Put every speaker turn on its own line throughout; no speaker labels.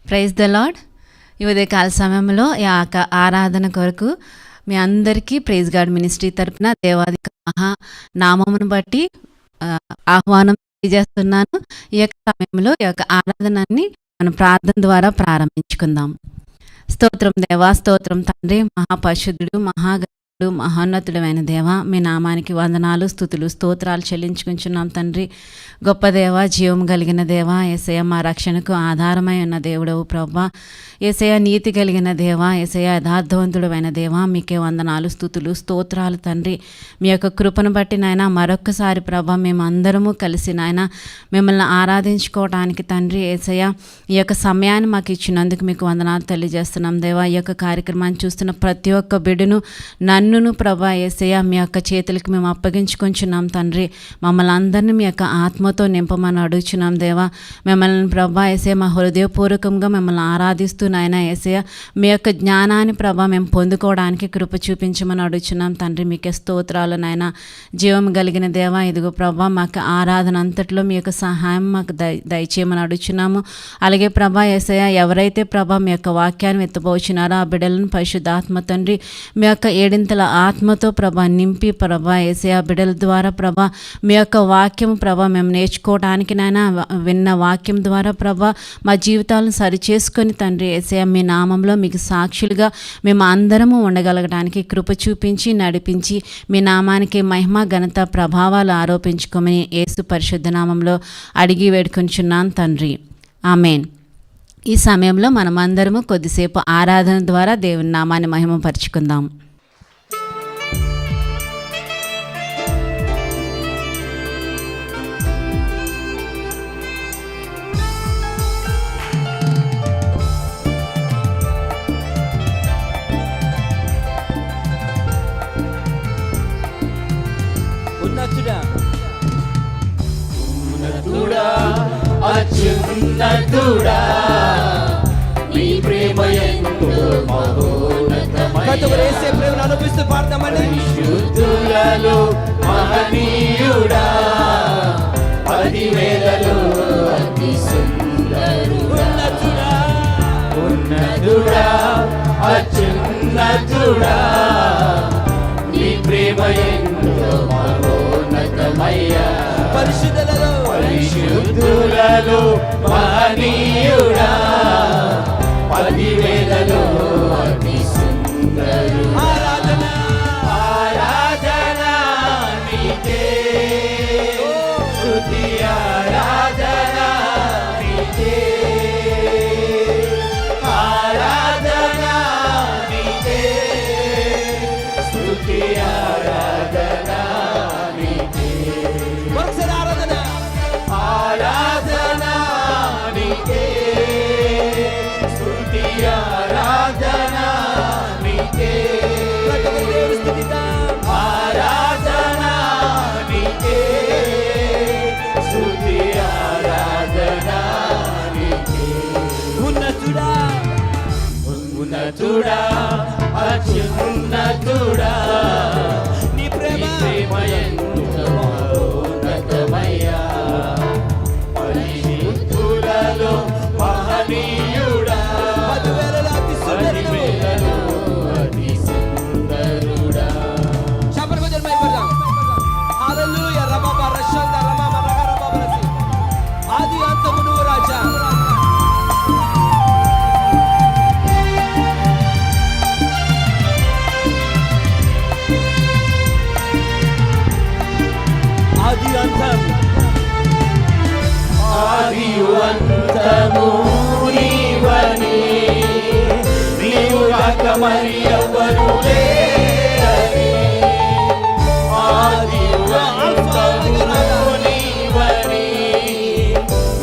Praise the Lord. ఈ ఉదయకాల సమయంలో ఈ ఆరాధన కొరకు మీ అందరికీ ప్రైజ్ గాడ్ మినిస్ట్రీ తరపున దేవాది మహా నామమును బట్టి ఆహ్వానం తెలియజేస్తున్నాను. ఈ యొక్క సమయంలో ఈ యొక్క ఆరాధనని మనం ప్రార్థన ద్వారా ప్రారంభించుకుందాం. స్తోత్రం దేవా, స్తోత్రం తండ్రి, మహాపరిశుద్ధుడు, మహోన్నతుడమైన దేవ, మీ నామానికి వందనాలు, స్తుతులు, స్తోత్రాలు చెల్లించుకుంటున్నాం తండ్రి. గొప్ప దేవ, జీవం కలిగిన దేవ, యేసయ్య మా రక్షణకు ఆధారమై ఉన్న దేవుడవు ప్రభా. యేసయ్య నీతి కలిగిన దేవ, యేసయ్య యథార్థవంతుడమైన దేవ, మీకే వందనాలు, స్తుతులు, స్తోత్రాలు తండ్రి. మీ యొక్క కృపను బట్టి నాయన మరొక్కసారి ప్రభా మేము అందరము కలిసి నాయన మిమ్మల్ని ఆరాధించుకోవడానికి తండ్రి యేసయ్య ఈ యొక్క సమయాన్ని మాకు ఇచ్చినందుకు మీకు వందనాలు తెలియజేస్తున్నాం దేవా. ఈ యొక్క కార్యక్రమాన్ని చూస్తున్న ప్రతి ఒక్క బిడ్డను నన్నును ప్రభా యేసయ్య మీ యొక్క చేతులకి మేము అప్పగించుకొంచున్నాం తండ్రి. మమ్మల్ని అందరినీ మీ యొక్క ఆత్మతో నింపమని అడుగుచున్నాం దేవా. మిమ్మల్ని ప్రభా యేసయ్య మా హృదయపూర్వకంగా మిమ్మల్ని ఆరాధిస్తూ నాయన యేసయ్య మీ యొక్క జ్ఞానాన్ని ప్రభా మేము పొందుకోవడానికి కృప చూపించమని అడుగుచున్నాం తండ్రి. మీకే స్తోత్రాలు నాయన. జీవం కలిగిన దేవా, ఇదిగో ప్రభా మాకు ఆరాధన అంతట్లో మీ యొక్క సహాయం మాకు దయచేయమని అడుగుచున్నాము. అలాగే ప్రభా యేసయ్య ఎవరైతే ప్రభా మీ యొక్క వాక్యాన్ని ఎత్తపోచున్నారో ఆ బిడ్డలను పరిశుద్ధాత్మ తండ్రి మీ యొక్క ఏడింతల ఆత్మతో ప్రభా నింపి ప్రభా యేసయ్య బిడ్డల ద్వారా ప్రభా మీ యొక్క వాక్యం ప్రభా మేము నేర్చుకోవడానికి నాయన విన్న వాక్యం ద్వారా ప్రభా మా జీవితాలను సరిచేసుకొని తండ్రి యేసయ్య మీ నామంలో మీకు సాక్షులుగా మేము అందరము ఉండగలగడానికి కృప చూపించి నడిపించి మీ నామానికి మహిమ ఘనత ప్రభావాలు ఆరోపించుకోమని యేసు పరిశుద్ధ నామంలో అడిగి వేడుకొంచున్నాను తండ్రి. ఆమేన్. ఈ సమయంలో మనమందరము కొద్దిసేపు ఆరాధన ద్వారా దేవుని నామాన్ని మహిమపరుచుకుందాం.
అత్యున్నతుడా నీ ప్రేమ ఎంతో మహోన్నతమైన యేసే ప్రేమను అనుభవిస్తూ పాడతామండి. పరిశుద్ధులలో మహనీయుడా, 10,000లో అతి సుందరుడా, ఉన్నతుడా అత్యున్నతుడా నీ ప్రేమ ఎంతో మహోన్నతమయ్యా. పరిశుద్ధులలో మహనీయుడా, 10,000లో అతి సుందరుడా. ఆరాధన నీకే, స్తుతి ఆరాధన నీకే, ఆరాధన నీకే, స్తుతి ఆరాధన నీకే. మరొకసారి ఆరాధన నీకే, స్తుతి ఆరాధన నీకే, ఆరాధన నీకే, స్తుతి ఆరాధన నీకే. ఉన్నతుడా అత్యున్నతుడా నీ ప్రేమ ఎంతో మహోన్నతమయ్యా. పరిశుద్ధులలో మహనీయుడా, 10,000లో అతి సుందరుడా. చప్పట్లు కొట్టి మైపడదాం. హల్లెలూయా. రబబ రషంద రమమ రగరబ రసి ఆది అంతము నువ్వు రాజా. ఆది అంతము నీవని, నీవు కాక మరి ఎవ్వరు లేరని. ఆది అంతము నీవని,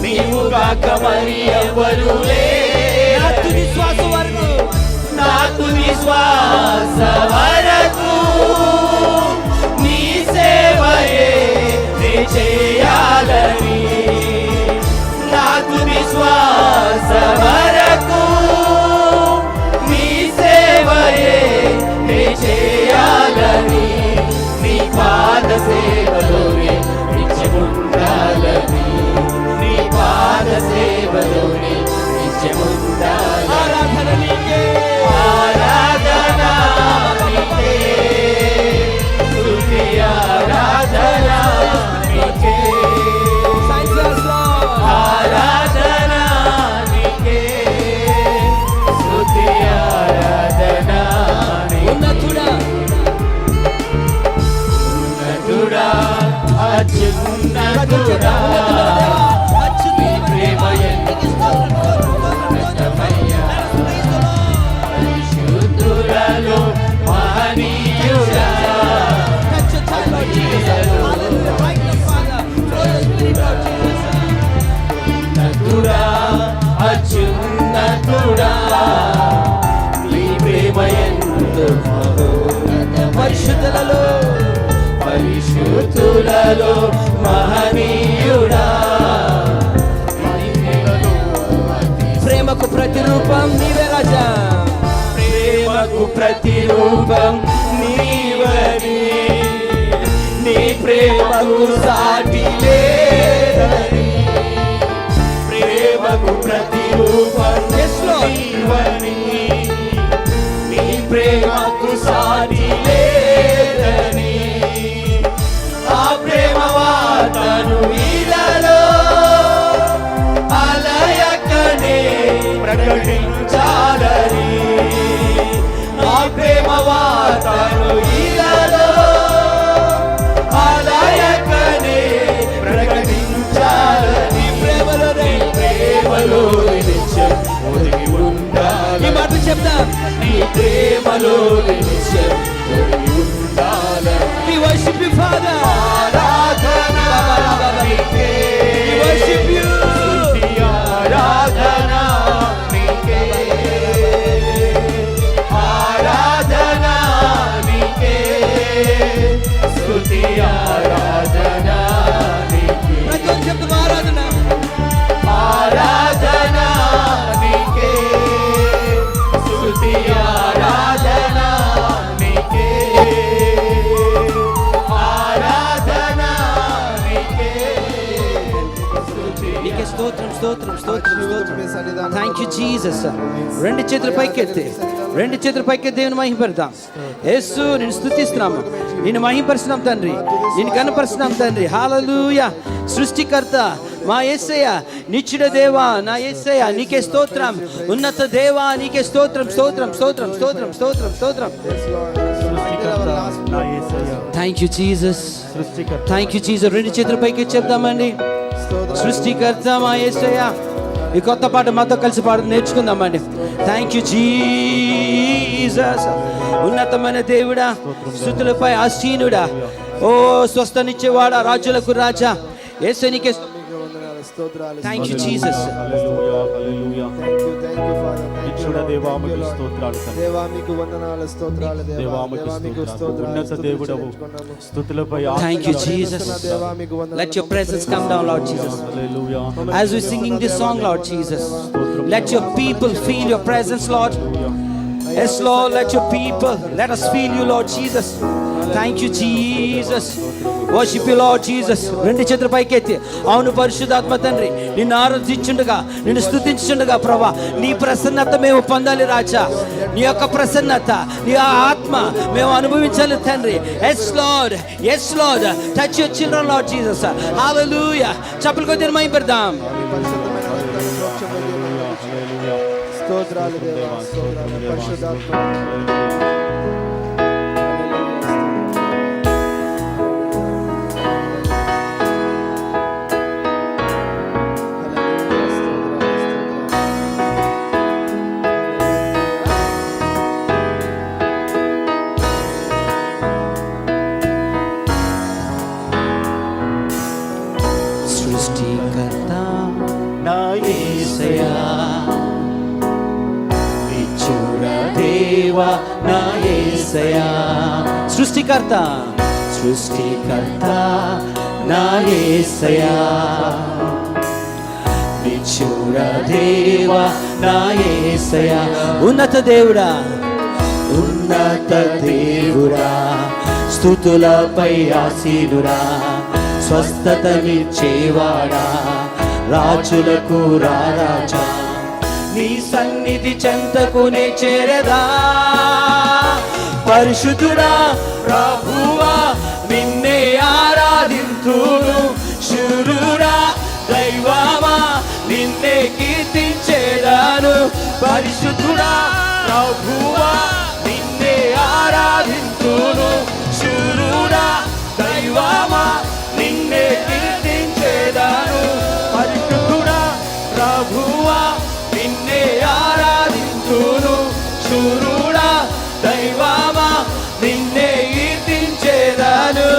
నీవు కాక మరి ఎవ్వరు లేరని. నా తుది శ్వాస వరకు నీ సేవయే చేయాలని, నా తుది శ్వాస వరకు నీ సేవయే చేయాలని, నీ పాద సేవలోనే నిత్యముండాలని, నీ పాద సేవలోనే నిత్యముండాలని. మహనీయుడా ఉన్నతుడా అత్యున్నతుడా నీ ప్రేమ ఎంతో మహోన్నత పరిశుద్ధులలో మహనీయుడా
ప్రేమకు ప్రతిరూపం నీవే రాజా
ప్రేమకు ప్రతిరూపం నీవని నీ ప్రేమకు సాటి లేదని ప్రేమకు ప్రతిరూపం నీవని నీ ప్రేమకు సాటి లేదని ఆ ప్రేమ వార్తను ఇలాలో అలయకనే ప్రకటించాలని ఆ ప్రేమ వార్తను ఇలాలో అలయకనే ప్రకటించాలని ప్రేమలో నిత్యం ఒదిగి ఉండాలి.
ఈ మాట చెప్తా
నీ ప్రేమలో నిత్యం ఒదిగి ఉండాలి.
We worship you, Father.
ఆరాధన నీకే.
We worship you.
స్తుతి ఆరాధన నీకే. ఆరాధన నీకే. స్తుతి ఆరాధన నీకే.
ప్రతి ఒక్క శబ్దం ఆరాధన.
ఆరాధన నీకే. స్తుతి ఆరాధన నీకే. ఆరాధన నీకే. స్తుతి
నీకే స్తోత్రం స్తోత్రం స్తోత్రం స్తోత్రం. Thank you Jesus. రెండు చేతులు పైకెత్తి దేవుని మహిమపడతాం. యేసు నిన్ను స్తుతిస్తున్నాము, నిన్ను మహిమపరుస్తున్నాం తండ్రి, నిన్ను కనపరుస్తున్నాం తండ్రి. హల్లెలూయా. సృష్టికర్త మా యేసయ్య, నిత్యుడ దేవా నా యేసయ్య నీకే స్తోత్రం. ఉన్నత దేవా నీకే స్తోత్రం స్తోత్రం స్తోత్రం స్తోత్రం స్తోత్రం స్తోత్రం. Thank you Jesus, thank you Jesus. రెండు చేతుల పైకి చెప్తామండి. సృష్టికర్త మా యేసయ్య. ఈ కొత్త పాట మాతో కలిసి పాట నేర్చుకుందామండి. Thank you Jesus. ఉన్నతమైన దేవుడా, స్తుతులపై ఆసీనుడా, ఓ స్వస్థనిచ్చేవాడా, రాజులకు రాజా యేసు నీకే. Thank you Jesus. Thank you, Jesus. Let your presence come down, Lord Jesus. As we're singing this song, Lord Jesus, let your people feel your presence, Lord. Yes, Lord, let your people, let us feel you, Lord Jesus. Thank you, Jesus. Worship you, Lord Jesus. రెండు చేతుల పైకెత్తి అవును పరిశుద్ధాత్మ తండ్రి, నిన్ను ఆరాధించుండగా, నిన్ను స్తుతించుండగా ప్రభా, నీ ప్రసన్నత మేము పొందాలి రాజా. నీ యొక్క ప్రసన్నత, నీ ఆత్మ మేము అనుభవించాలి తండ్రి. Yes Lord, yes Lord. Touch your children Lord Jesus. Hallelujah. చప్పలు కొద్ది మహిమ పెడదాం.
స్తోత్రాలు దేవా, స్తోత్రాలు పరిశుద్ధాత్మ.
సృష్టికర్త నా యేసయ్యా, నిత్యుడ దేవా నా యేసయ్యా. సృష్టికర్త, సృష్టికర్త నా యేసయ్యా, నిత్యుడ దేవా నా యేసయ్యా. ఉన్నత దేవుడా, ఉన్నత దేవుడా, స్తుతులపై ఆసీనుడా, స్వస్థతనిచ్చేవాడా, రాజులకు రారాజా, నీ సన్నిధి చెంతకునే చేరదా. పరిశుద్ధుడా ప్రభువా నిన్నే ఆరాధింతును, శూరుడా దైవమా నిన్నే కీర్తించేదాను. పరిశుద్ధుడా ప్రభువా నిన్నే ఆరాధింతును, శూరుడా దైవమా నిన్నే కీర్తించేదాను. పరిశుద్ధుడా ప్రభువా నిన్నే ఆరాధింతును, శూరుడా దైవమా నిన్నే కీర్తించేదాను.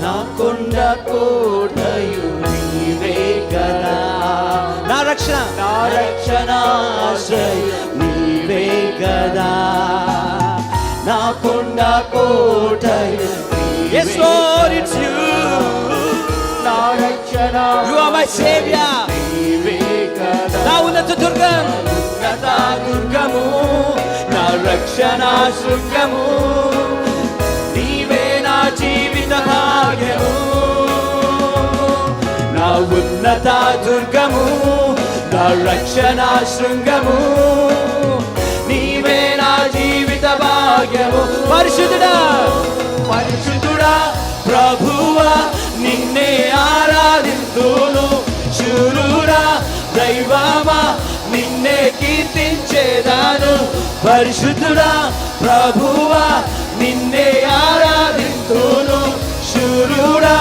నా కొండ కోటయు నీవే కదా, నా రక్షణాశ్రయం నీవే కదా, నా కొండ కోటయు. Yes Lord, it's you.
నా రక్షణ
You are my savior.
నీవే కదా,
నా ఉన్నత దుర్గము, నా రక్షణ శృంగము, నీవే నా జీవిత భాగ్యము. నా ఉన్నత దుర్గము, నా రక్షణ శృంగము, నీవే నా జీవిత భాగ్యము. పరిశుద్ధుడా పరిశుద్ధుడా ప్రభువా నిన్నే ఆరాధింతును, శూరుడా దైవమా నిన్నే కీర్తించేదాను. పరిశుద్ధుడా ప్రభువా నిన్నే ఆరాధింతును, శూరుడా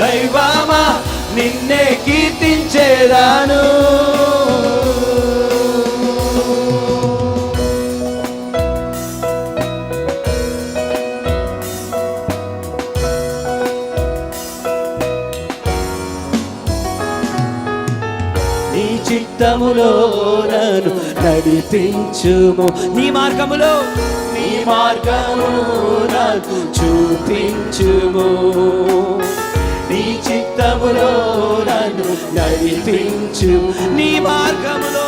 దైవమా నిన్నే కీర్తించేదాను. నీ చిత్తములో నన్ను నడిపించుము, నీ మార్గములో నాకు చూపించుము. నీ చిత్తములో నన్ను నడిపించు, నీ మార్గములో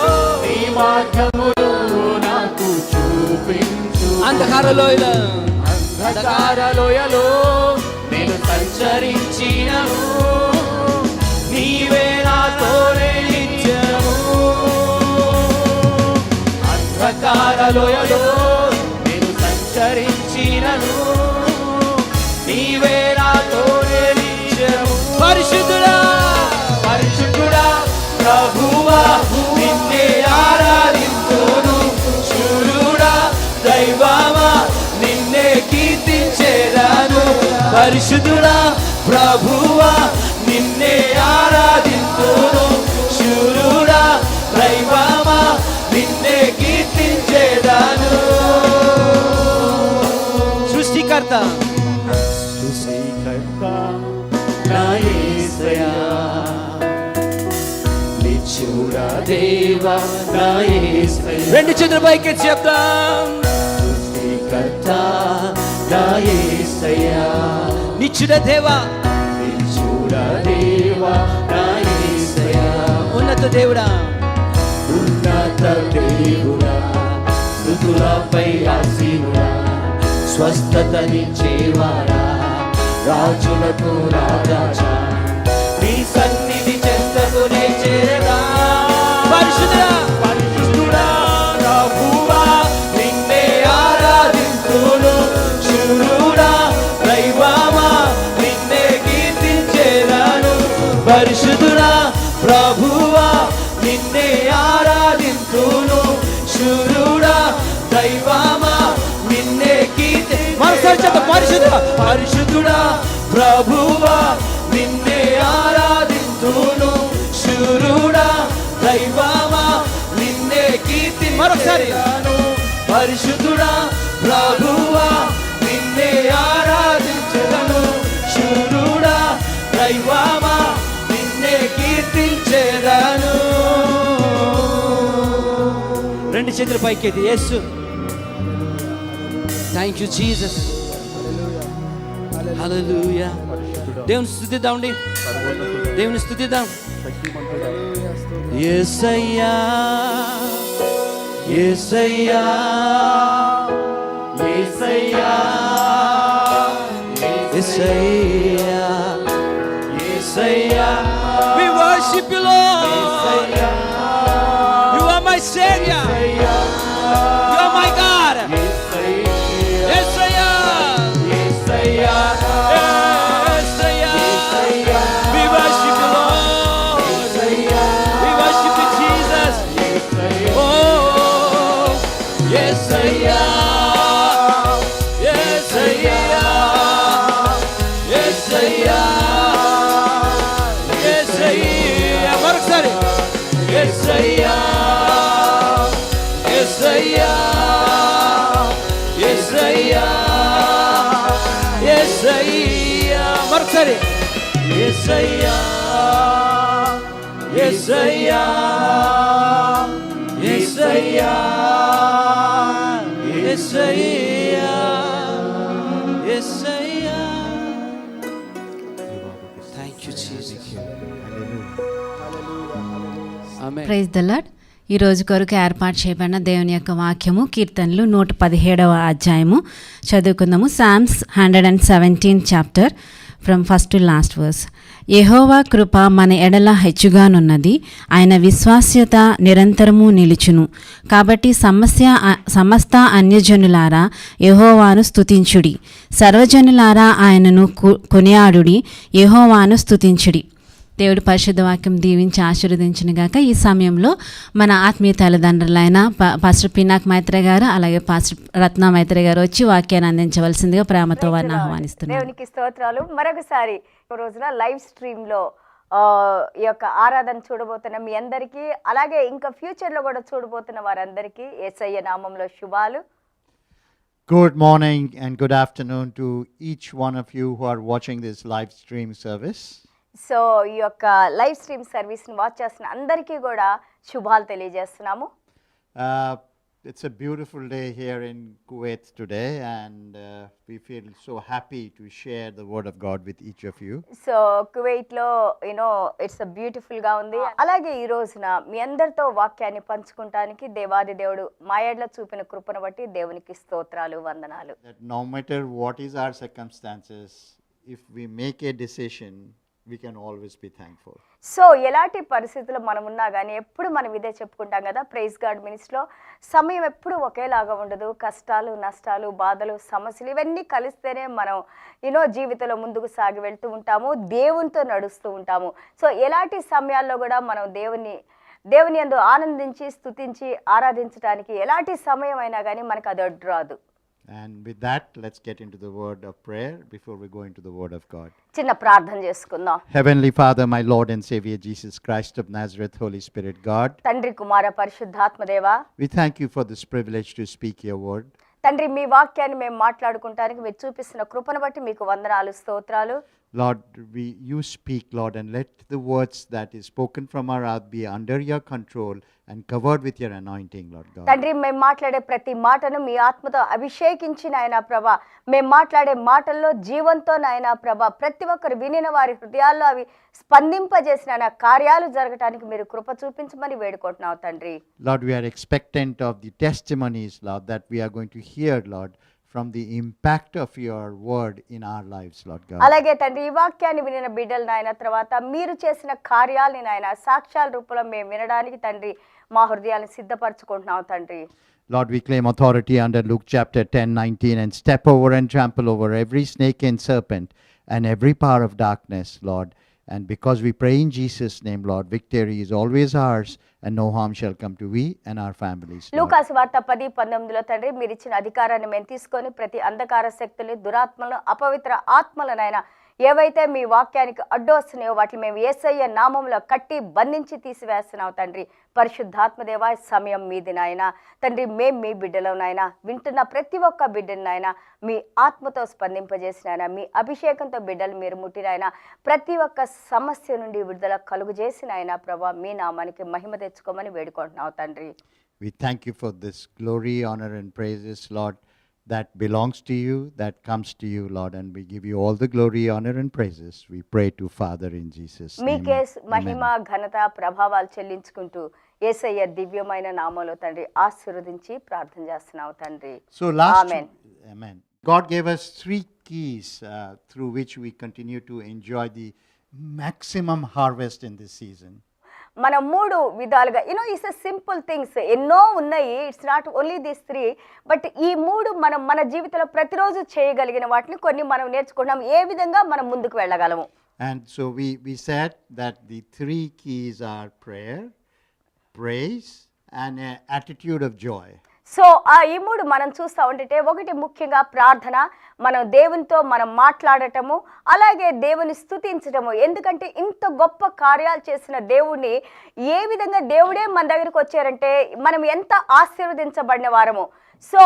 నాకు చూపించు.
అంధకారలోయలో నేను సంచరించినను, నీవే నాతోనే నిత్యము. అంధకారలోయలో నేను సంచరించినను, నీవే నాతోనే నిత్యము. పరిశుద్ధుడా ప్రభువా నిన్నే ఆరాధింతును, శూరుడా దైవమా నిన్నే కీర్తించేదాను. పరిశుద్ధుడా ప్రభువా నిన్నే ఆరాధింతును, శూరుడా దైవమా నిన్నే కీర్తించేదాను. సృష్టికర్త నా యేసయ్యా, నిత్యుడా దేవా నా యేసయ్యా. రెండు చేతుల పైకి చెప్దాం. సృష్టికర్త నా యేసయ్యా, నిత్యుడా దేవా నా యేసయ్యా. ఉన్నత దేవుడా స్తుతులపై ఆసీనుడా, స్వస్థతనిచ్చేవాడా, రాజులకు రాజా, నీ సన్నిధి చెంతకునే చేరగా. పరిశుద్ధుడా ప్రభువా నిన్నే ఆరాధింతును, శూరుడా దైవమా నిన్నే కీర్తించేదాను. పరిశుద్ధుడా ప్రభువా నిన్నే ఆరాధింతును, శూరుడా దైవమా నిన్నే కీర్తి. పరిశుద్ధుడా ప్రభువా నిన్నే ఆరాధింతును, శూరుడా దైవమా నిన్నే కీర్తి. మరొకసారి పరిశుద్ధుడా ప్రభువా నిన్నే ఆరాధించెదను, శూరుడా దైవమా నిన్నే కీర్తించేదాను. రెండు చేతుల పైకెత్తి యేసు. Thank you Jesus. హల్లెలూయా. దేవుని స్తుతిద్దామండి, దేవుని స్తుతిద్దాం. యేసయ్యా యేసయ్యా యేసయ్యా యేసయ్యా యేసయ్యా. We worship you Lord. You are my Savior. You are my God. యేసయ్యా యేసయ్యా. యేసయ్యా మరొకసారి యేసయ్యా యేసయ్యా యేసయ్యా యేసయ్యా యేసయ్యా thank you Jesus amen
praise the Lord. ఈ రోజు కొరకు ఏర్పాటు చేయబడిన దేవుని యొక్క వాక్యము కీర్తనలు 117వ అధ్యాయము చదువుకుందాము. Psalms 117 chapter from first to last verse. యెహోవా కృప మన ఎడల హెచ్చుగానున్నది, ఆయన విశ్వాస్యత నిరంతరము నిలుచును. కాబట్టి సమస్త అన్యజనులారా యెహోవాను స్తుతించుడి, సర్వజనులారా ఆయనను కొనియాడుడి, యెహోవాను స్తుతించుడి. దేవుడు పరిశుద్ధ వాక్యం దీవించి ఆశీర్వదించిన గాక. ఈ సమయంలో మన ఆత్మీయ తల్లిదండ్రులైన పాస్టర్ పినాక్ మైత్రే గారు అలాగే పాస్టర్ రత్న మైత్రే గారు వచ్చి వాక్యాన్ని అందించవలసిందిగా ప్రేమతో వారిని ఆహ్వానిస్తున్నాను.
దేవునికి స్తోత్రాలు. మరొకసారి రోజున లైవ్ స్ట్రీమ్ లో ఈ యొక్క ఆరాధన చూడబోతున్న మీ అందరికీ, అలాగే ఇంకా ఫ్యూచర్ లో కూడా చూడబోతున్న వారందరికీ యేసయ్య నామంలో శుభాలు.
Good morning and good afternoon to each one of you who are watching this live stream service.
So ఈ యొక్క లైవ్ స్ట్రీమ్ సర్వీస్ని వాచ్ చేస్తున్న అందరికీ కూడా శుభాలు తెలియజేస్తున్నాము.
It's a beautiful day here in Kuwait today, and we feel so happy to share the word of God with each of you.
So కువైట్లో it's బ్యూటిఫుల్గా ఉంది. అలాగే ఈ రోజున మీ అందరితో వాక్యాన్ని పంచుకుంటానికి దేవాది దేవుడు మా ఎడల చూపిన కృపను బట్టి దేవునికి స్తోత్రాలు, వందనాలు.
That no matter what is our circumstances, if we make a decision, we can always be thankful.
So ఎలాంటి పరిస్థితుల్లో మనం ఉన్నా కానీ ఎప్పుడు మనం ఇదే చెప్పుకుంటాం కదా, ప్రైజ్ గాడ్ మినిస్ట్రీలో సమయం ఎప్పుడు ఒకేలాగా ఉండదు. కష్టాలు, నష్టాలు, బాధలు, సమస్యలు ఇవన్నీ కలిస్తేనే మనం జీవితంలో ముందుకు సాగి వెళ్తూ ఉంటాము, దేవునితో నడుస్తూ ఉంటాము. సో ఎలాంటి సమయాల్లో కూడా మనం దేవుని యందు ఆనందించి స్తుతించి ఆరాధించడానికి ఎలాంటి సమయం అయినా కానీ మనకు అది అడ్డు రాదు.
And with that, let's get into the word of prayer before we go into the word of God.
చిన్న ప్రార్థన చేసుకుందాం.
Heavenly Father, my Lord and Savior Jesus Christ of Nazareth, Holy Spirit God,
తండ్రి, కుమార, పరిశుద్ధాత్మదేవా,
we thank you for this privilege to speak your word.
తండ్రి, మీ వాక్యాన్ని మేము మాట్లాడుకుంటానికి మీరు చూపిస్తున్న కృపను బట్టి మీకు వందనాలు, స్తోత్రాలు.
Lord, you speak, Lord, and let the words that is spoken from our mouth be under your control and covered with your anointing, Lord God.
తండ్రి, మేము మాట్లాడే ప్రతి మాటను మీ ఆత్మతో అభిషేకించి నాయనా ప్రభా, మేము మాట్లాడే మాటల్లో జీవంతో నాయనా ప్రభా, ప్రతి ఒక్కరు వినిన వారి హృదయాల్లో అవి స్పందింపజేసిన కార్యాలు జరగటానికి మీరు కృప చూపించమని వేడుకుంటున్నావు తండ్రి.
Lord, we are expectant of the testimonies, Lord, that we are going to hear, Lord, from the impact of your word in our lives, Lord God.
అలాగే తండ్రి, ఈ వాక్యాన్ని వినిన బిడ్డలు నాయన తర్వాత మీరు చేసిన కార్యాలని నాయన సాక్ష్యాల రూపంలో మేము వినడానికి తండ్రి మా హృదయాన్ని సిద్ధపరచుకుంటున్నాం తండ్రి.
Lord, we claim authority under Luke chapter 10:19 and step over and trample over every snake and serpent and every power of darkness, Lord. And because we pray in Jesus' name, Lord, victory is always ours and no harm shall come to we and our families.
లూకాసు వార్త 10:19 తండ్రి, మీరు ఇచ్చిన అధికారాన్ని మేము తీసుకొని ప్రతి అంధకార శక్తుల్ని, దురాత్మలను, అపవిత్ర ఆత్మలనైనా ఏవైతే మీ వాక్యానికి అడ్డు వస్తున్నాయో వాటిని మేము యేసయ్య నామంలో కట్టి బంధించి తీసివేస్తున్నావు తండ్రి. పరిశుద్ధాత్మదేవా, సమయం మీది నాయన తండ్రి. మేము మీ బిడ్డలో నాయన వింటున్న ప్రతి ఒక్క బిడ్డని నాయన మీ ఆత్మతో స్పందింపజేసిన మీ అభిషేకంతో బిడ్డలు మీరు ముట్టినాయన ప్రతి ఒక్క సమస్య నుండి విడుదల కలుగు చేసిన ఆయన ప్రభా, మీ నామానికి మహిమ తెచ్చుకోమని వేడుకుంటున్నావు తండ్రి.
We thank you for this glory, honor and praises, Lord, that belongs to you, that comes to you, Lord, and we give you all the glory, honor and praises. We pray to Father in Jesus' name.
మీకే మహిమ,
Amen.
ఘనత, ప్రభావాలు చెల్లించుకుంటూ యేసయ్య దివ్యమైన నామములో తండ్రి ఆశీర్వదించి ప్రార్థన చేస్తున్నావు తండ్రి.
So last,
Amen.
Amen. God gave us 3 keys through which we continue to enjoy the maximum harvest in this season.
మనం 3 విధాలుగా ఇట్స్ ఎ సింపుల్ థింగ్స్ ఎన్నో ఉన్నాయి. It's not only this 3, but ఈ 3 మనం మన జీవితంలో ప్రతిరోజు చేయగలిగిన వాటిని కొన్ని మనం నేర్చుకున్నాం, ఏ విధంగా మనం ముందుకు వెళ్ళగలము.
And so we said that the 3 keys are prayer, praise, and an attitude of joy.
So ఈ 3 మనం చూస్తూ ఉంటే, ఒకటి ముఖ్యంగా ప్రార్థన, మనం దేవునితో మనం మాట్లాడటము, అలాగే దేవుని స్తుతించటము. ఎందుకంటే ఇంత గొప్ప కార్యాలు చేసిన దేవుణ్ణి ఏ విధంగా దేవుడే మన దగ్గరికి వచ్చారంటే మనం ఎంత ఆశీర్వదించబడిన వారము. సో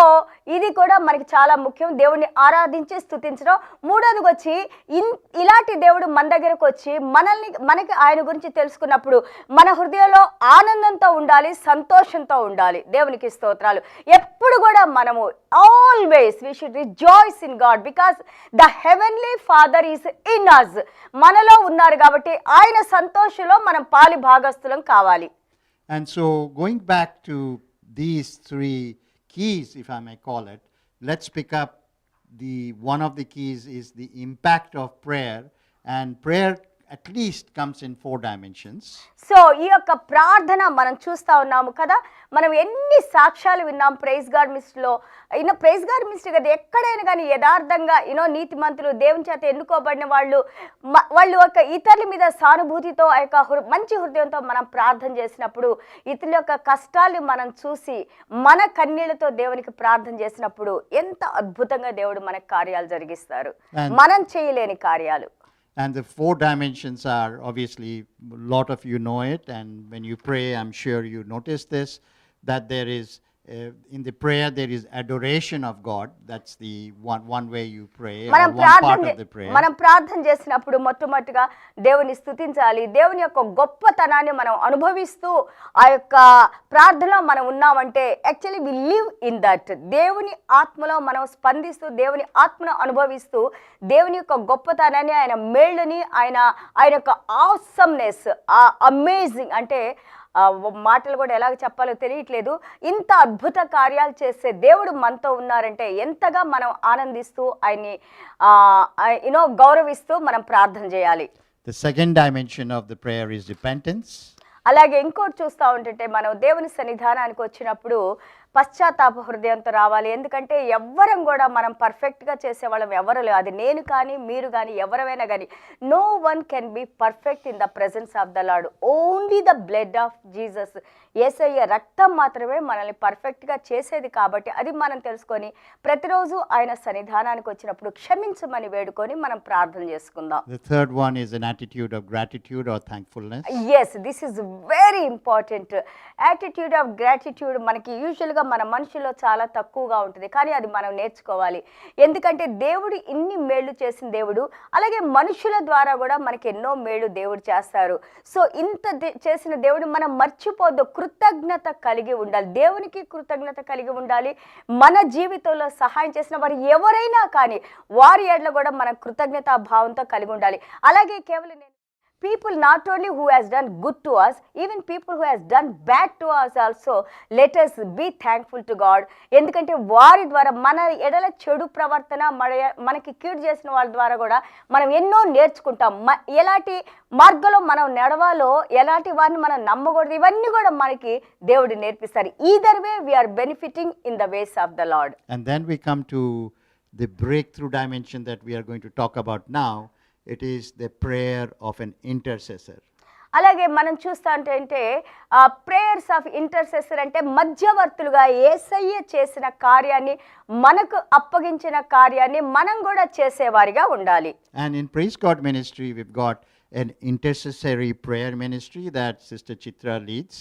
ఇది కూడా మనకి చాలా ముఖ్యం, దేవుడిని ఆరాధించి స్తుతించడం. మూడోది వచ్చి ఇలాంటి దేవుడు మన దగ్గరకు వచ్చి మనకి ఆయన గురించి తెలుసుకున్నప్పుడు మన హృదయంలో ఆనందంతో ఉండాలి, సంతోషంతో ఉండాలి. దేవునికి స్తోత్రాలు. ఎప్పుడు కూడా మనము always we should rejoice in God because the heavenly father is in us. మనలో ఉన్నారు కాబట్టి ఆయన సంతోషంలో మనం పాలి భాగస్థులం కావాలి.
And so, going back to these three keys, if I may call it, let's pick up one of the keys is the impact of prayer, and prayer at least comes in 4 dimensions.
So ఈ యొక్క ప్రార్థన మనం చూస్తూ ఉన్నాము కదా, మనం ఎన్ని సాక్ష్యాలు విన్నాం ప్రైజ్ గాడ్ మినిస్ట్రీలో. ప్రైజ్ గాడ్ మినిస్ట్రీ కదా, ఎక్కడైనా కానీ యథార్థంగా నీతిమంతులు, దేవుని చేత ఎన్నుకోబడిన వాళ్ళు ఒక ఇతరుల మీద సానుభూతితో ఆ యొక్క మంచి హృదయంతో మనం ప్రార్థన చేసినప్పుడు, ఇతరుల యొక్క కష్టాలు మనం చూసి మన కన్నీళ్లతో దేవునికి ప్రార్థన చేసినప్పుడు ఎంత అద్భుతంగా దేవుడు మనకు కార్యాలు జరిగిస్తారు, మనం చేయలేని కార్యాలు.
And the 4 dimensions are obviously, a lot of you know it, and when you pray, I'm sure you notice this, that there is, in the prayer, there is adoration of God. That's the one way you pray, or one part of the prayer.
మనం ప్రార్థన చేసినప్పుడు మొట్టమొదటిగా దేవుని స్తుతించాలి. దేవుని యొక్క గొప్పతనాన్ని మనం అనుభవిస్తూ ఆ యొక్క ప్రార్థనలో మనం ఉన్నామంటే actually we live in that. దేవుని ఆత్మలో మనం స్పందిస్తూ దేవుని ఆత్మను అనుభవిస్తూ దేవుని యొక్క గొప్పతనాన్ని, ఆయన మేళ్ళని, ఆయన యొక్క ఆసమ్నెస్, అమేజింగ్ అంటే మాటలు కూడా ఎలాగ చెప్పాలో తెలియట్లేదు. ఇంత అద్భుత కార్యాలు చేసే దేవుడు మనతో ఉన్నారంటే ఎంతగా మనం ఆనందిస్తూ ఆయన్ని గౌరవిస్తూ మనం ప్రార్థన చేయాలి.
The second dimension of the prayer is repentance.
అలాగే ఇంకోటి చూస్తూ ఉంటుంటే మనం దేవుని సన్నిధానానికి వచ్చినప్పుడు పశ్చాత్తాప హృదయంతో రావాలి. ఎందుకంటే ఎవ్వరం కూడా మనం పర్ఫెక్ట్గా చేసేవాళ్ళం ఎవరు లేదు. అది నేను కానీ మీరు కానీ ఎవరైనా కానీ, no one can be perfect in the presence of the Lord. Only the blood of Jesus, యేసయ్య రక్తం మాత్రమే మనల్ని పర్ఫెక్ట్గా చేసేది. కాబట్టి అది మనం తెలుసుకొని ప్రతిరోజు ఆయన సన్నిధానానికి వచ్చినప్పుడు క్షమించమని వేడుకొని మనం ప్రార్థన చేసుకుందాం.
The third one is an attitude of gratitude or thankfulness.
Yes, this is very important. Attitude of gratitude మనకి యూజువల్గా మన మనుషుల్లో చాలా తక్కువగా ఉంటుంది, కానీ అది మనం నేర్చుకోవాలి. ఎందుకంటే దేవుడు ఇన్ని మేళ్ళు చేసిన దేవుడు, అలాగే మనుషుల ద్వారా కూడా మనకి ఎన్నో మేళ్ళు దేవుడు చేస్తారు. సో ఇంత చేసిన దేవుడు మనం మర్చిపోద్దు, కృతజ్ఞత కలిగి ఉండాలి. దేవునికి కృతజ్ఞత కలిగి ఉండాలి. మన జీవితంలో సహాయం చేసిన వారు ఎవరైనా కానీ వారి ఎడల కూడా మనం కృతజ్ఞతా భావంతో కలిగి ఉండాలి. అలాగే కేవలం people not only who has done good to us, even people who has done bad to us also, let us be thankful to God. ఎందుకంటే వారి ద్వారా మన ఎడల చెడు ప్రవర్తన, మనకి కీడు చేసిన వాళ్ళ ద్వారా కూడా మనం ఎన్నో నేర్చుకుంటాం. ఎలాంటి మార్గంలో మనం నడవాలో, ఎలాంటి వారిని మనం నమ్మకూడదు, ఇవన్నీ కూడా మనకి దేవుడు నేర్పిస్తారు. either way we are benefiting in the ways of the Lord.
And then we come to the breakthrough dimension that we are going to talk about now. It is the prayer of an intercessor.
అలాగే మనం చూస్తా అంటే prayers of intercessor అంటే మధ్యవర్తులుగా యేసయ్య చేసిన కార్యాన్ని, మనకు అప్పగించిన కార్యాన్ని మనం కూడా చేసేవారిగా ఉండాలి.
And in Praise God Ministry, we've got an intercessory prayer ministry that Sister Chitra leads.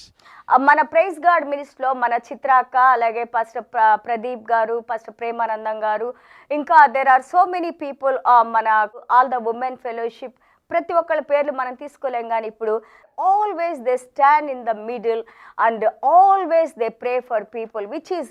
మన ప్రైజ్ గాడ్ మినిస్ట్రీలో మన చిత్రాక్క, అలాగే పాస్టర్ ప్రదీప్ గారు, పాస్టర్ ప్రేమానందం గారు, ఇంకా there are so many people, మన ఆల్ ద ఉమెన్ ఫెలోషిప్, ప్రతి ఒక్కళ్ళ పేర్లు మనం తీసుకోలేం. కానీ ఇప్పుడు always they stand in the middle and always they pray for people, which is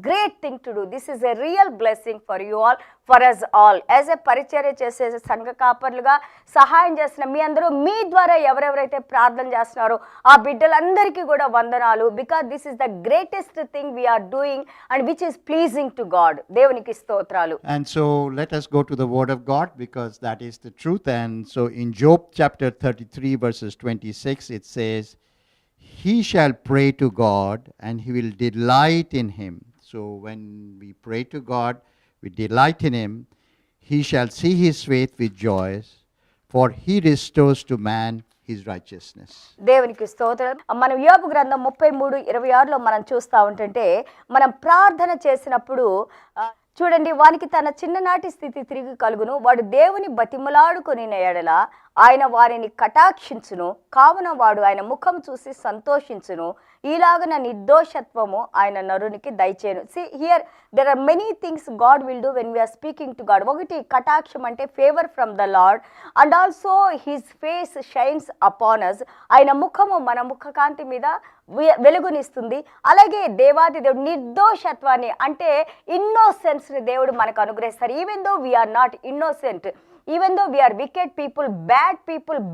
great thing to do. This is a real blessing for you all, for us all. As a పరిచర్య చేసే సంఘ కాపర్లుగా సహాయం చేసిన మీ అందరూ, మీ ద్వారా ఎవరెవరైతే ప్రార్థన చేస్తున్నారో ఆ బిడ్డలందరికీ కూడా వందనాలు. Because this is the greatest thing we are doing and which is pleasing to God. దేవునికి స్తోత్రాలు.
And so let us go to the word of God, because that is the truth. And so in Job chapter 33 verses 26, it says, he shall pray to God and he will delight in him. So when we pray to God, we delight in him. He shall see his faith with joys, for he restores to man his righteousness.
దేవునికి స్తోత్రం. మనం యోబు గ్రంథం 33:26లో మనం చూస్తూ ఉంటుంటే, మనం ప్రార్థన చేసినప్పుడు చూడండి, వానికి తన చిన్ననాటి స్థితి తిరిగి కలుగును, వాడు దేవుని బతిమలాడుకొని ఎడల ఆయన వారిని కటాక్షించును, కావున వాడు ఆయన ముఖం చూసి సంతోషించును, ఈలాగన నిర్దోషత్వము ఆయన నరునికి దయచేయను. See here there are many things God will do when we are speaking to God. ఒకటి కటాక్షం అంటే favour from the Lord, and also his face shines upon us. ఆయన ముఖము మన ముఖకాంతి మీద వెలుగునిస్తుంది. అలాగే దేవాది దేవుడు నిర్దోషత్వాన్ని అంటే ఇన్నోసెన్స్ని దేవుడు మనకు అనుగ్రహిస్తారు. Even though we are not innocent, even though we are wicked people,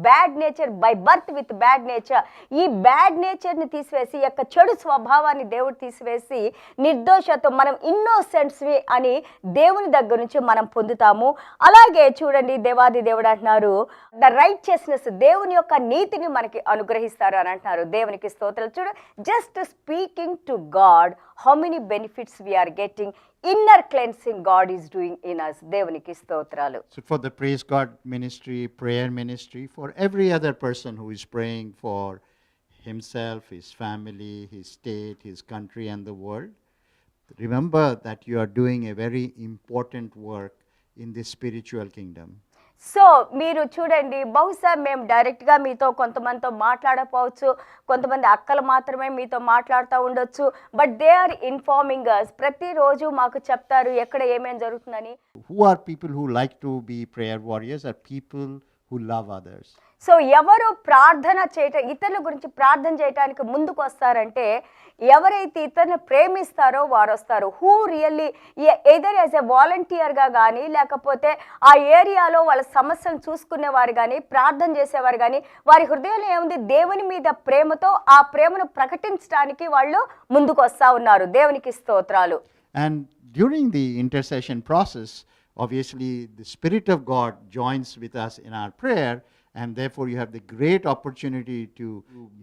bad nature by birth with bad nature, ఈ బ్యాడ్ నేచర్ని తీసివేసి యొక్క చెడు స్వభావాన్ని దేవుడు తీసివేసి నిర్దోషత్వం, మనం ఇన్నోసెంట్స్వి అని దేవుని దగ్గర నుంచి మనం పొందుతాము. అలాగే చూడండి దేవాది దేవుడు అంటున్నారు ద రైట్‌యస్‌నెస్, దేవుని యొక్క నీతిని మనకి అనుగ్రహిస్తారు అని అంటున్నారు. దేవునికి స్తోత్రాలు. చూడు, just speaking to God how many benefits we're getting, inner cleansing God is doing in us. దేవునికి స్తోత్రాలు.
So for the Praise God ministry, prayer ministry, for every other person who is praying for himself, his family, his state, his country and the world, remember that you are doing a very important work in this spiritual kingdom.
So మీరు చూడండి, బహుశా మేము డైరెక్ట్గా మీతో కొంతమందితో మాట్లాడకపోవచ్చు, కొంతమంది అక్కలు మాత్రమే మీతో మాట్లాడుతూ ఉండొచ్చు, బట్ దే ఆర్ ఇన్ఫార్మింగ్ అస్. ప్రతిరోజు మాకు చెప్తారు ఎక్కడ ఏమేమి జరుగుతుందని.
Who are people who like to be prayer warriors? Are people who love others.
So ఎవరు ప్రార్థన చేయటం, ఇతరుల గురించి ప్రార్థన చేయడానికి ముందుకు వస్తారంటే ఎవరైతే ఇతరులను ప్రేమిస్తారో వారు వస్తారు. Who really either as a వాలంటీర్గా కానీ, లేకపోతే ఆ ఏరియాలో వాళ్ళ సమస్యలను చూసుకునేవారు కానీ, ప్రార్థన చేసేవారు కానీ, వారి హృదయంలో ఏముంది, దేవుని మీద ప్రేమతో ఆ ప్రేమను ప్రకటించడానికి వాళ్ళు ముందుకు వస్తూ ఉన్నారు. దేవునికి స్తోత్రాలు.
And during the intercession process, obviously the Spirit of God joins with us in our prayer, and therefore you have the great opportunity to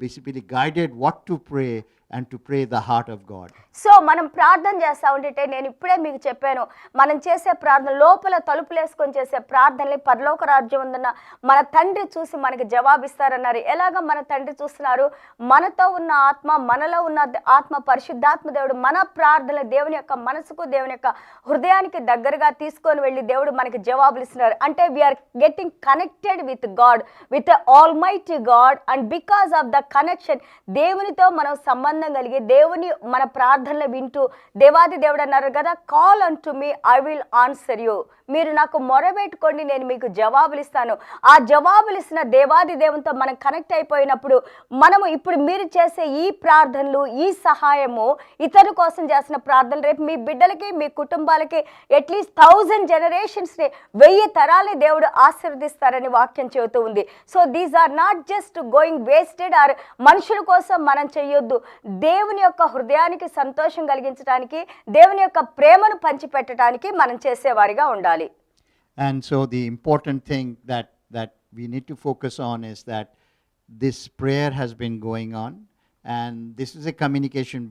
basically guided what to pray and to pray the heart of God.
So మనం ప్రార్థన చేస్తూ ఉంటే, నేను ఇప్పుడే మీకు చెప్పాను, మనం చేసే ప్రార్థన లోపల తలుపులు వేసుకొని చేసే ప్రార్థనని పరలోక రాజ్యం ఉందన్న మన తండ్రి చూసి మనకి జవాబిస్తారన్నారు. ఎలాగ మన తండ్రి చూస్తున్నారు? మనతో ఉన్న ఆత్మ, మనలో ఉన్న ఆత్మ, పరిశుద్ధాత్మ దేవుడు మన ప్రార్థన దేవుని యొక్క మనసుకు, దేవుని యొక్క హృదయానికి దగ్గరగా తీసుకొని వెళ్ళి దేవుడు మనకి జవాబులు ఇస్తున్నారు. అంటే we're getting connected with God, with almighty God, and because of the connection దేవునితో మనం సంబంధం కలిగి దేవుని మన ప్రార్థనలు వింటూ, దేవాది దేవుడు అన్నారు కదా, call unto me I will answer you, మీరు నాకు మొరబెట్టుకోండి నేను మీకు జవాబులు ఇస్తాను. ఆ జవాబులు ఇస్తున్న దేవాది దేవునితో మనం కనెక్ట్ అయిపోయినప్పుడు మనము ఇప్పుడు మీరు చేసే ఈ ప్రార్థనలు, ఈ సహాయము, ఇతరుల కోసం చేసిన ప్రార్థనలు రేపు మీ బిడ్డలకి, మీ కుటుంబాలకి అట్లీస్ట్ 1000 జనరేషన్స్ని, 1000 తరాలని దేవుడు ఆశీర్వదిస్తారని వాక్యం చెబుతూ ఉంది. So these are not just going wasted, or మనుషుల కోసం మనం చేయొద్దు. దేవుని యొక్క హృదయానికి సంతోషం కలిగించడానికి, దేవుని యొక్క ప్రేమను పంచిపెట్టడానికి మనం చేసేవారిగా ఉండాలి.
And so the important thing that we need to focus on is that this prayer has been going on, and this is a communication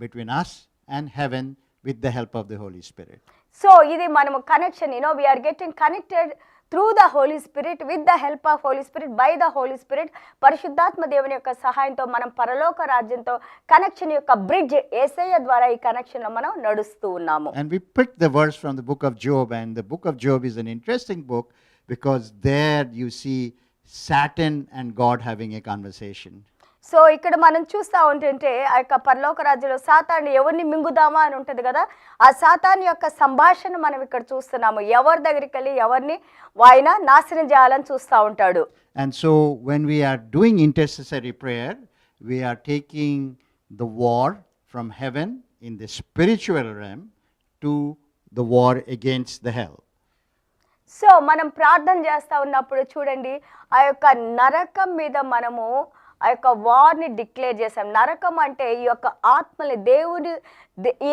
between us and heaven with the help of the Holy Spirit.
So ఇది మనము connection, we are getting connected through the Holy Spirit, with the help of Holy Spirit, by the Holy Spirit. పరిశుద్ధాత్మ దేవుని యొక్క సహాయంతో మనం పరలోక రాజ్యంతో connection యొక్క bridge యేసయ్య ద్వారా ఈ కనెక్షన్లో మనం నడుస్తూ ఉన్నాము.
And we picked the verse from the book of Job, and the book of Job is an interesting book because there you see Satan and God having a conversation.
So ఇక్కడ మనం చూస్తూ ఉంటుంటే ఆ యొక్క పరలోక రాజ్యంలో సాతాను ఎవరిని మింగుదామా అని ఉంటుంది కదా, ఆ సాతాను యొక్క సంభాషణ మనం ఇక్కడ చూస్తున్నాము. ఎవరి దగ్గరికి వెళ్ళి ఎవరిని ఆయన నాశనం చేయాలని చూస్తూ ఉంటాడు.
And so when we are doing intercessory prayer, we are taking the war from heaven in the spiritual realm to the war against the hell.
So మనం ప్రార్థన చేస్తూ ఉన్నప్పుడు చూడండి, ఆ యొక్క నరకం మీద మనము ఆ యొక్క వార్ని డిక్లేర్ చేశాం. నరకం అంటే ఈ యొక్క ఆత్మని దేవుడు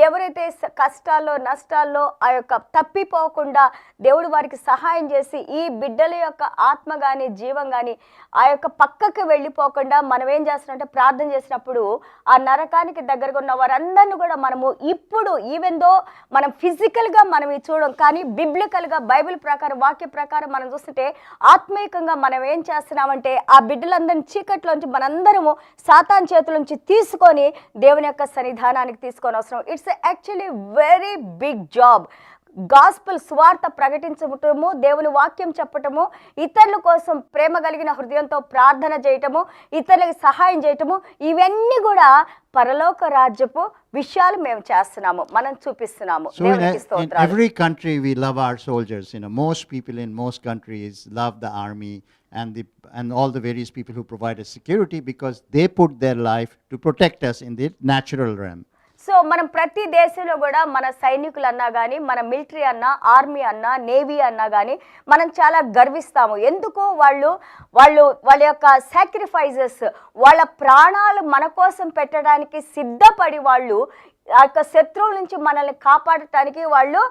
ఎవరైతే కష్టాల్లో, నష్టాల్లో ఆ యొక్క తప్పిపోకుండా దేవుడు వారికి సహాయం చేసి ఈ బిడ్డల యొక్క ఆత్మ కానీ, జీవం కానీ ఆ యొక్క పక్కకి వెళ్ళిపోకుండా మనం ఏం చేస్తున్నామంటే ప్రార్థన చేసినప్పుడు ఆ నరకానికి దగ్గరగా ఉన్న వారందరినీ కూడా మనము ఇప్పుడు ఈవెన్ దో మనం ఫిజికల్గా మనం ఇది చూడం, కానీ బిబ్లికల్గా బైబిల్ ప్రకారం, వాక్య ప్రకారం మనం చూస్తుంటే ఆత్మీయంగా మనం ఏం చేస్తున్నామంటే ఆ బిడ్డలందరినీ చీకట్లోంచి మనందరము సాతాన్ చేతుల నుంచి తీసుకొని దేవుని యొక్క సన్నిధానానికి తీసుకొని వస్తున్నాం. It's actually very big job. Gospel స్వార్థ ప్రకటించటము, దేవుని వాక్యం చెప్పటము, ఇతరుల కోసం ప్రేమ కలిగిన హృదయంతో ప్రార్థన చేయటము, ఇతరులకు సహాయం చేయటము, ఇవన్నీ కూడా పరలోక రాజ్యపు విషయాలు మేము చేస్తున్నాము, మనం చూపిస్తున్నాము.
So in every country we love our soldiers. Most people in most countries love the army and all the various people who provide us security because they put their life to protect us in the natural realm.
So మనం ప్రతి దేశంలో కూడా మన సైనికులు అన్నా కానీ, మన military అన్నా, ఆర్మీ అన్నా, నేవీ అన్నా కానీ మనం చాలా గర్విస్తాము. ఎందుకు? వాళ్ళ యొక్క సాక్రిఫైజెస్, వాళ్ళ ప్రాణాలు మన కోసం పెట్టడానికి సిద్ధపడి వాళ్ళు ఆ యొక్క శత్రువుల నుంచి మనల్ని కాపాడటానికి వాళ్ళు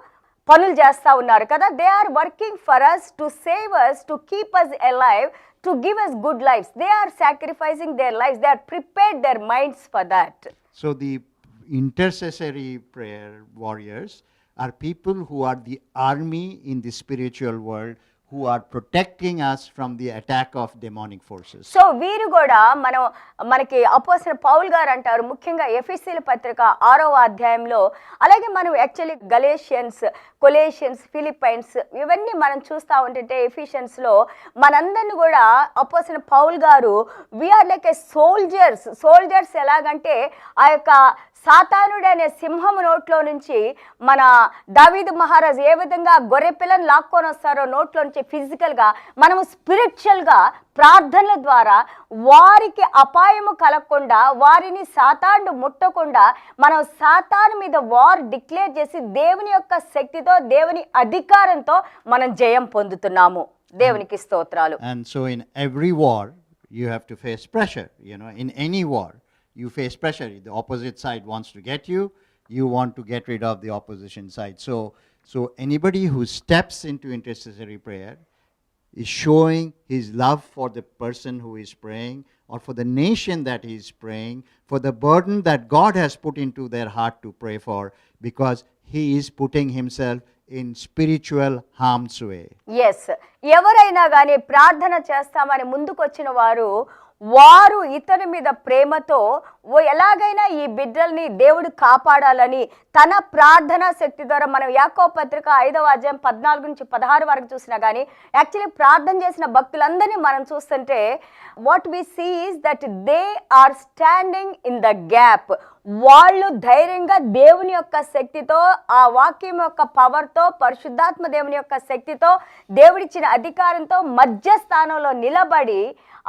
పనులు చేస్తూ ఉన్నారు కదా. They are working for us, to save us, to keep us alive, to give us good lives. They are sacrificing their lives, they are prepared their minds for that.
So the intercessory prayer warriors are people who are the army in the spiritual world, who are protecting us from the attack of demonic forces.
So వీరు కూడా మనకి అపోస్తలుడైన పౌలు గారు అంటారు, ముఖ్యంగా ఎఫెసీయుల పత్రిక 6వ అధ్యాయంలో, అలాగే మనం యాక్చువల్లీ గలేషియన్స్, కొలేషియన్స్, ఫిలిప్పైన్స్ ఇవన్నీ మనం చూస్తూ ఉంటుంటే ఎఫిషియన్స్లో మనందరిని కూడా అపోస్తలుడైన పౌలు గారు వీఆర్ లైక్ ఏ సోల్జర్స్ ఎలాగంటే ఆ యొక్క సాతానుడు అనే సింహము నోట్లో నుంచి మన దావీదు మహారాజు ఏ విధంగా గొర్రె పిల్లని లాక్కొని వస్తారో నోట్లో నుంచి ఫిజికల్గా, మనము స్పిరిచువల్గా ప్రార్థనల ద్వారా వారికి అపాయము కలగకుండా, వారిని సాతాను ముట్టకుండా మనం సాతాను మీద వార్ డిక్లేర్ చేసి దేవుని యొక్క శక్తితో, దేవుని అధికారంతో మనం జయం పొందుతున్నాము. దేవునికి స్తోత్రాలు.
And so in every war you have to face pressure. In any war you face pressure. The opposite side wants to get you, you want to get rid of the opposition side. So anybody who steps into intercessory prayer is showing his love for the person who is praying, or for the nation that he is praying, for the burden that God has put into their heart to pray for, because he is putting himself in spiritual harm's way.
Yes, ఎవరైనా కానీ ప్రార్థన చేస్తామని ముందుకొచ్చిన వారు ఇతని మీద ప్రేమతో ఎలాగైనా ఈ బిడ్డల్ని దేవుడు కాపాడాలని తన ప్రార్థనా శక్తి ద్వారా, మనం యాకోబు పత్రిక 5వ అధ్యాయం 14 నుంచి 16 వరకు చూసినా కానీ యాక్చువల్లీ ప్రార్థన చేసిన భక్తులందరినీ మనం చూస్తుంటే what we see is that they are standing in the gap. వాళ్ళు ధైర్యంగా దేవుని యొక్క శక్తితో, ఆ వాక్యం యొక్క పవర్తో, పరిశుద్ధాత్మ దేవుని యొక్క శక్తితో, దేవుడిచ్చిన అధికారంతో మధ్య స్థానంలో నిలబడి,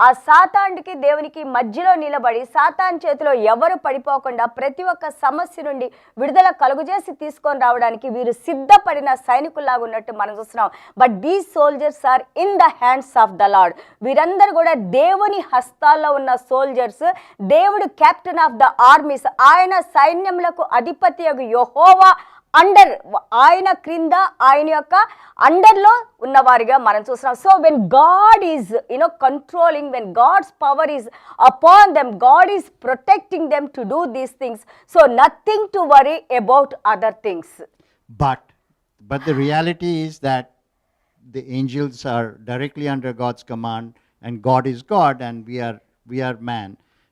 ఆ సాతానుడికి దేవునికి మధ్యలో నిలబడి, సాతాను చేతిలో ఎవరు పడిపోకుండా ప్రతి ఒక్క సమస్య నుండి విడుదల కలుగజేసి తీసుకొని రావడానికి వీరు సిద్ధపడిన సైనికుల్లాగా ఉన్నట్టు మనం చూస్తున్నాం. But these soldiers are in the hands of the Lord. వీరందరూ కూడా దేవుని హస్తాల్లో ఉన్న సోల్జర్స్. దేవుడు కెప్టెన్ ఆఫ్ ద ఆర్మీస్, ఆయన సైన్యములకు అధిపతి యెహోవా ఆయన క్రింద, ఆయన యొక్క అండర్లో ఉన్నవారిగా మనం చూస్తున్నాం. So when God is controlling, when God's power is upon them, God is protecting them to do these things. So nothing to worry about other things.
But the reality is that the angels are directly under God's command, and God is God and we are man.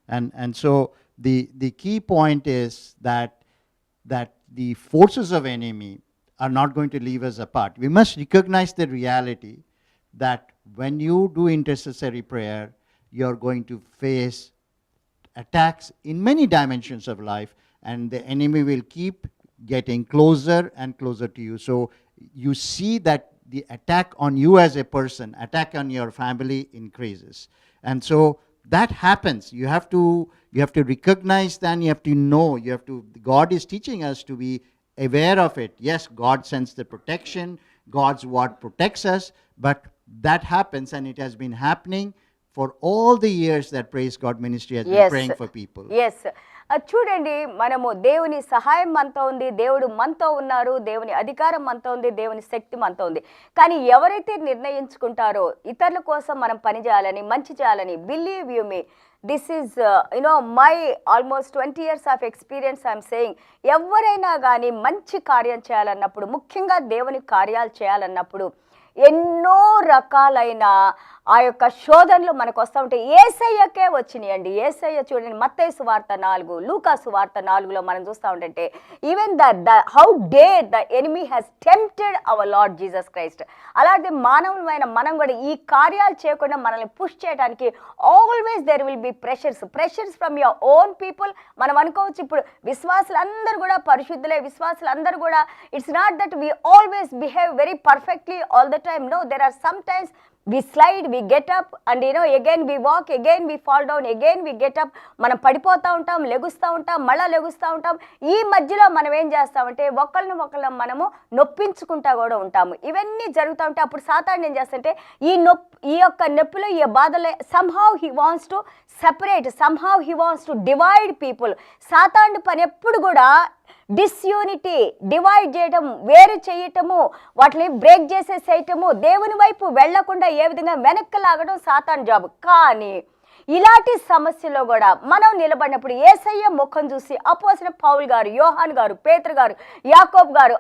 And so the key point is that the forces of enemy are not going to leave us apart. We must recognize the reality that when you do intercessory prayer, you are going to face attacks in many dimensions of life, and the enemy will keep getting closer and closer to you. So you see that the attack on you as a person, attack on your family increases. And so that happens. You have to recognize that, you have to know, God is teaching us to be aware of it. Yes, God sends the protection, God's word protects us, but that happens, and it has been happening for all the years that Praise God Ministry has been praying for people.
Yes. చూడండి, మనము దేవుని సహాయం మనతో ఉంది, దేవుడు మనతో ఉన్నారు, దేవుని అధికారం మనతో ఉంది, దేవుని శక్తి మనతో ఉంది. కానీ ఎవరైతే నిర్ణయించుకుంటారో ఇతరుల కోసం మనం పని చేయాలని, మంచి చేయాలని, believe you me, this is my almost 20 years of experience I'm saying, ఎవరైనా కానీ మంచి కార్యం చేయాలన్నప్పుడు, ముఖ్యంగా దేవుని కార్యాలు చేయాలన్నప్పుడు ఎన్నో రకాలైన ఆ యొక్క శోధనలు మనకు వస్తూ ఉంటాయి. యేసయ్యకే వచ్చినాయండి. యేసయ్య చూడండి, మత్తయి సువార్త 4, లూకా సువార్త 4లో మనం చూస్తూ ఉంటే even the how dare the enemy has tempted our Lord Jesus Christ. అలాగే మానవులమైన మనం కూడా ఈ కార్యాలు చేయకుండా మనల్ని పుష్ చేయడానికి always there will be pressures from your own people. మనం అనుకోవచ్చు ఇప్పుడు విశ్వాసులందరూ కూడా పరిశుద్ధులే, విశ్వాసులందరూ కూడా it's not that we always behave very perfectly all the time. No, there are sometimes we slide, we get up, and again we walk, again we fall down, again we get up. మనం పడిపోతూ ఉంటాం, లెగుస్తూ ఉంటాం, మళ్ళీ లెగుస్తూ ఉంటాం. ఈ మధ్యలో మనం ఏం చేస్తామంటే ఒకళ్ళని మనము నొప్పించుకుంటా కూడా ఉంటాము. ఇవన్నీ జరుగుతూ ఉంటే అప్పుడు సాతాను ఏం చేస్తుంటే ఈ యొక్క నొప్పిలో, ఈ బాధలో somehow he wants to separate, somehow he wants to divide people. సాతాను పని ఎప్పుడు కూడా డిస్యూనిటీ, డివైడ్ చేయటం, వేరు చేయటము, వాటిని బ్రేక్ చేసేసేయటము, దేవుని వైపు వెళ్లకుండా ఏ విధంగా వెనక్కి లాగడం సాతాను జాబ్. కానీ ఇలాంటి సమస్యలో కూడా మనం నిలబడినప్పుడు యేసయ్య ముఖం చూసి అపోస్తలుడైన పౌలు గారు, యోహాను గారు, పేతురు గారు, యాకోబు గారు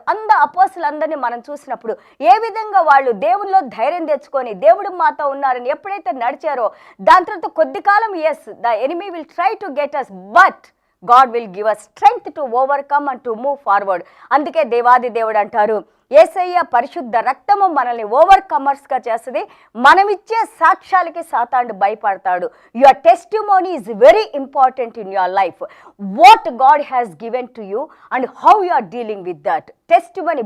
అపోస్తలులందరినీ మనం చూసినప్పుడు ఏ విధంగా వాళ్ళు దేవునిలో ధైర్యం తెచ్చుకొని దేవుడు మాతో ఉన్నారని ఎప్పుడైతే నడిచారో దాని తర్వాత కొద్ది కాలం the enemy will try to get us, బట్ God will give us strength to overcome and to move forward. అందుకే దేవాది దేవుడు అంటారు, యేసయ్య పరిశుద్ధ రక్తము మనల్ని ఓవర్కమర్స్గా చేస్తుంది. మనమిచ్చే సాక్ష్యాలకి సాతాను భయపడతాడు. Your testimony is very important in your life. What God has given to you and how you are dealing with that testimony.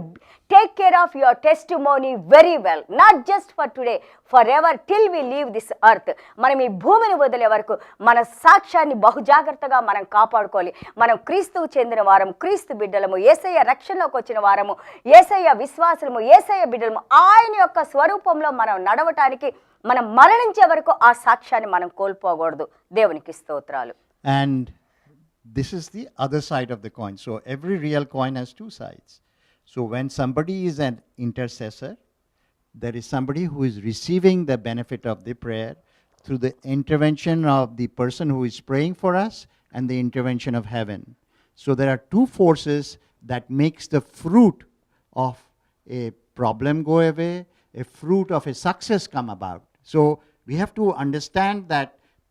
Take care of your testimony very well, not just for today, forever till we leave this earth. మనం ఈ భూమిని వదిలే వరకు మన సాక్ష్యాన్ని బహుజాగ్రత్తగా మనం కాపాడుకోవాలి. మనం క్రీస్తుకు చెందిన వారం, క్రీస్తు బిడ్డలము, యేసయ్య రక్షణలోకి వచ్చిన వారము, యేసయ్య విశ్వాసము, యేసయ్య బిడ్డలము. ఆయన యొక్క స్వరూపంలో మనం నడవటానికి మనం మరణించే వరకు ఆ సాక్ష్యాన్ని మనం కోల్పోకూడదు. దేవునికి స్తోత్రాలు.
And this is the other side of the coin. So every real coin has two sides. So when somebody is an intercessor, there is somebody who is receiving the benefit of the prayer through the intervention of the person who is praying for us and the intervention of heaven. So there are two forces that makes the fruit of a problem go away, a fruit of a success come about. So we have to understand that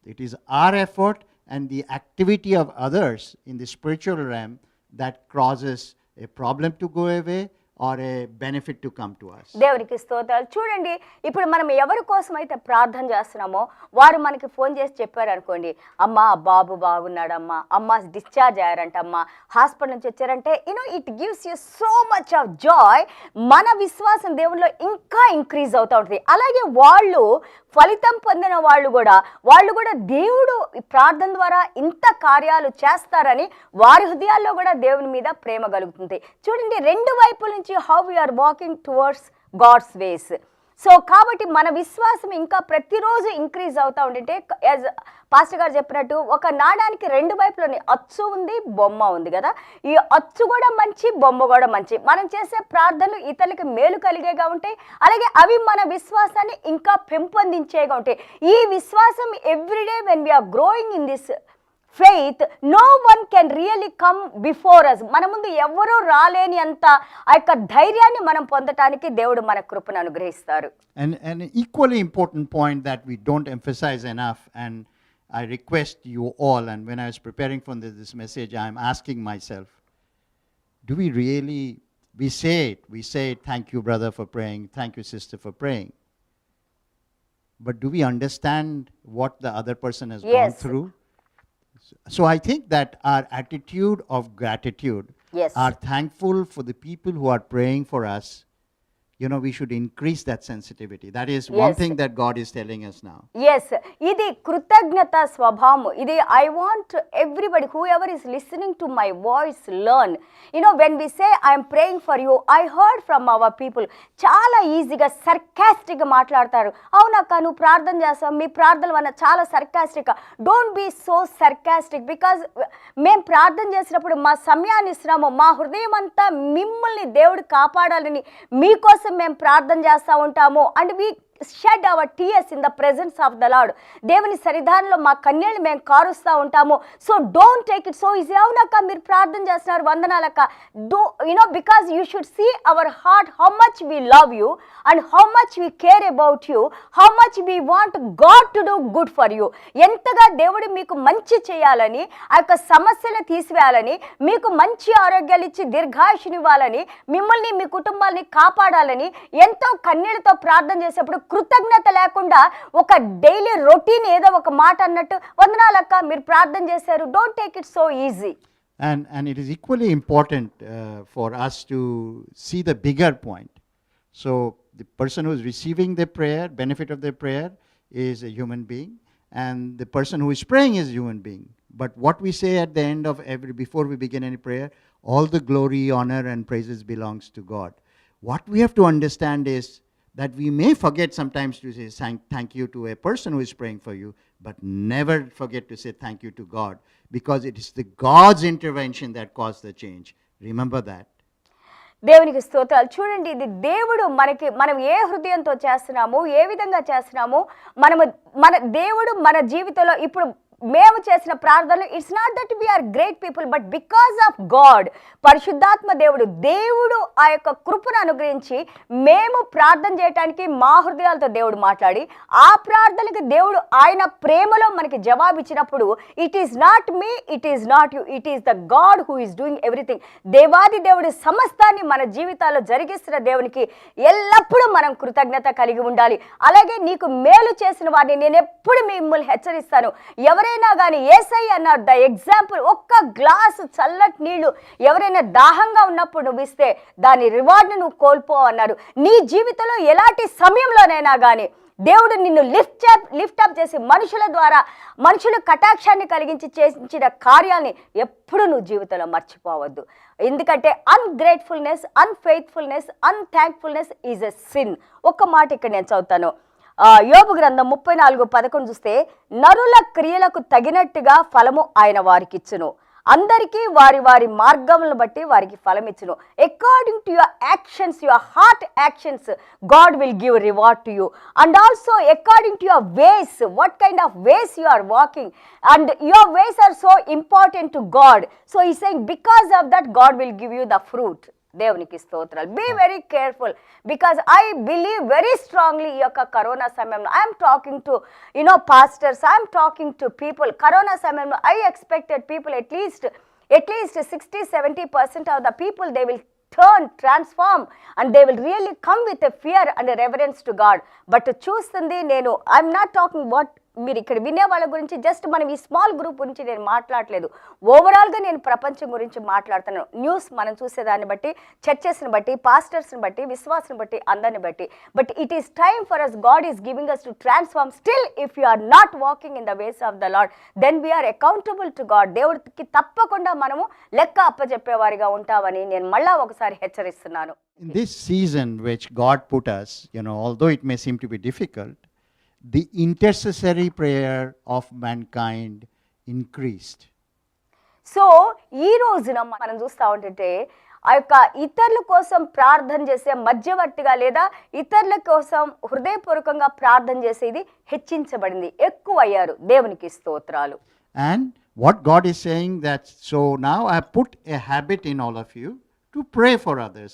it is our effort and the activity of others in the spiritual realm that causes a problem to go away or a benefit to come to us.
దేవునికి స్తోత్రాలు. చూడండి, ఇప్పుడు మనం ఎవరి కోసం అయితే ప్రార్థన చేస్తున్నామో వారు మనకి ఫోన్ చేసి చెప్పారు అనుకోండి, అమ్మ బాబు బాగున్నాడమ్మా, అమ్మ డిశ్చార్జ్ అయ్యారంటమ్మా, హాస్పిటల్ నుంచి వచ్చారంటే it gives you so much of Joy. మన విశ్వాసం దేవునిలో ఇంకా ఇంక్రీజ్ అవుతూ ఉంటుంది. అలాగే వాళ్ళు ఫలితం పొందిన వాళ్ళు కూడా దేవుడు ప్రార్థన ద్వారా ఇంత కార్యాలు చేస్తారని వారి హృదయాల్లో కూడా దేవుని మీద ప్రేమ కలుగుతుంది. చూడండి, రెండు వైపుల నుంచి how we're walking towards God's ways. So కాబట్టి మన విశ్వాసం ఇంకా ప్రతిరోజు ఇంక్రీజ్ అవుతూ ఉంటే, యాజ్ పాస్టర్ గారు చెప్పినట్టు ఒక నాణానికి రెండు వైపులోని అచ్చు ఉంది, బొమ్మ ఉంది కదా. ఈ అచ్చు కూడా మంచి, బొమ్మ కూడా మంచి. మనం చేసే ప్రార్థనలు ఇతరులకు మేలు కలిగేగా ఉంటాయి, అలాగే అవి మన విశ్వాసాన్ని ఇంకా పెంపొందించేగా ఉంటాయి. ఈ విశ్వాసం everyday when we're growing in this faith, no one can really come before us. మన ముందు ఎవరూ రాలేని అంత ఆ యొక్క ధైర్యాన్ని మనం పొందటానికి దేవుడు మన కృపను అనుగ్రహిస్తారు.
And an equally important point that we don't emphasize enough, and I request you all, and when I was preparing for this message, I'm asking myself, do we really, we say thank you brother for praying, thank you sister for praying, but do we understand what the other person has gone through? So I think that our attitude of gratitude, are thankful for the people who are praying for us, we should increase that sensitivity. That is one thing that God is telling us now.
Yes, ఇది కృతజ్ఞత స్వభావం. ఇది I want everybody, whoever is listening to my voice, learn. When we say I am praying for you, I heard from our people, చాలా ఈజీగా సర్కాస్టిక్గా మాట్లాడతారు. అవునక్క నువ్వు ప్రార్థన చేస్తావు, మీ ప్రార్థనలు వల్ల చాలా సర్కాస్టిక్గా. Don't be so sarcastic, because మేము ప్రార్థన చేసినప్పుడు మా సమయాన్ని ఇస్తున్నాము, మా హృదయం అంతా మిమ్మల్ని దేవుడు కాపాడాలని మీకోసం మేము ప్రార్థన చేస్తూ ఉంటాము. And we shed our tears in the presence of the Lord. దేవుని సన్నిధానంలో మా కన్నీళ్ళు మేము కారుస్తూ ఉంటాము. So don't take it so easy. అవునక్క మీరు ప్రార్థన చేస్తున్నారు, వందనాలక్క. Do because you should see our heart, how much we love you and how much we care about you, how much we want God to do good for you. ఎంతగా దేవుడు మీకు మంచి చేయాలని, ఆ యొక్క సమస్యలు తీసివేయాలని, మీకు మంచి ఆరోగ్యాలు ఇచ్చి దీర్ఘాయుషునివ్వాలని, మిమ్మల్ని మీ కుటుంబాన్ని కాపాడాలని ఎంతో కన్నీళ్లతో ప్రార్థన చేసేప్పుడు కృతజ్ఞత లేకుండా ఒక డైలీ రొటీన్ ఏదో ఒక మాట అన్నట్టు, వందనాలక్క మీరు ప్రార్థన చేశారు, don't take it so easy.
And it is equally important for us to see the bigger point. So the person who is receiving the prayer, benefit of the prayer, is a human being, and the person who is praying is a human being. But what we say at the end of before we begin any prayer, all the glory, honor, and praises belongs to God. What we have to understand is that we may forget sometimes to say thank you to a person who is praying for you, but never forget to say thank you to God, because it is the God's intervention that caused the change. Remember that.
దేవునికి స్తోత్రాలు. చూడండి, ఇది దేవుడు మనం ఏ హృదయంతో చేస్తున్నాము, ఏ విధంగా చేస్తున్నాము, మన దేవుడు మన జీవితంలో ఇప్పుడు మేము చేసిన ప్రార్థనలు, it's not that we're great people, but because of God, పరిశుద్ధాత్మ దేవుడు ఆ యొక్క కృపను అనుగ్రహించి మేము ప్రార్థన చేయడానికి మా హృదయాలతో దేవుడు మాట్లాడి, ఆ ప్రార్థనకి దేవుడు ఆయన ప్రేమలో మనకి జవాబు ఇచ్చినప్పుడు, it is not me, it is not you, it is the God who is doing everything. దేవాది దేవుడు సమస్తాన్ని మన జీవితాల్లో జరిగిస్తున్న దేవునికి ఎల్లప్పుడూ మనం కృతజ్ఞత కలిగి ఉండాలి. అలాగే నీకు మేలు చేసిన వారిని నేను ఎప్పుడు మిమ్మల్ని హెచ్చరిస్తాను. ఎవరైనా కానీ యేసయ్య అన్నారు, ద ఎగ్జాంపుల్, ఒక్క గ్లాసు చల్లటి నీళ్లు ఎవరైనా దాహంగా ఉన్నప్పుడు నువ్వు ఇస్తే దాని రివార్డ్ని నువ్వు కోల్పో అన్నారు. నీ జీవితంలో ఎలాంటి సమయంలోనైనా కానీ దేవుడు నిన్ను లిఫ్ట్ అప్ చేసి మనుషుల ద్వారా మనుషులు కటాక్షాన్ని కలిగించి చేసిన కార్యాలని ఎప్పుడు నువ్వు జీవితంలో మర్చిపోవద్దు. ఎందుకంటే అన్గ్రేట్ఫుల్నెస్, అన్ఫెయిత్ఫుల్నెస్, అన్థ్యాంక్ఫుల్నెస్ ఈజ్ ఎ సిన్. ఒక్క మాట ఇక్కడ నేను చదువుతాను. యోబు గ్రంథం 34:11 చూస్తే, నరుల క్రియలకు తగినట్టుగా ఫలము ఆయన వారికి ఇచ్చును, అందరికీ వారి వారి మార్గములను బట్టి వారికి ఫలం ఇచ్చును. According to your actions, your heart actions, God will give reward to you. And also according to your ways, what kind of ways you are walking, and your ways are so important to God. So he saying because of that God will give you the fruit. దేవునికి స్తోత్రాలు. Be very careful, because I believe very strongly ఈ యొక్క corona సమయంలో I'm talking to pastors, I'm talking to people. Corona సమయంలో I expected people at least 60-70% of the people they will transform, and they will really come with a fear and a reverence to God. But చూస్తుంది నేను, I'm not talking what మీరు ఇక్కడ వినే వాళ్ళ గురించి, just మనం ఈ స్మాల్ గ్రూప్ గురించి నేను మాట్లాడలేదు. ఓవరాల్గా నేను ప్రపంచం గురించి మాట్లాడుతున్నాను. న్యూస్ మనం చూసేదాన్ని బట్టి, చర్చెస్ని బట్టి, పాస్టర్స్ని బట్టి, విశ్వాసం బట్టి, అందరిని బట్టి. But it is time for us, God is giving us to transform. Still if you are not walking in the ways of the Lord, then we're accountable to God. దేవుడికి తప్పకుండా మనము లెక్క అప్పచెప్పేవారిగా ఉంటామని నేను మళ్ళా ఒకసారి హెచ్చరిస్తున్నాను.
In this season which God put us, although it may seem to be difficult, the intercessory prayer of mankind increased.
So ఈ రోజున మనం చూస్తూ ఉంటుంటే ఆ యొక్క ఇతరుల కోసం ప్రార్థన చేసే మధ్యవర్తిగా లేదా ఇతరుల కోసం హృదయపూర్వకంగా ప్రార్థన చేసేది హెచ్చించబడింది, ఎక్కువయ్యారు. దేవునికి స్తోత్రాలు.
And what God is saying that, so now I put a habit in all of you to pray for others.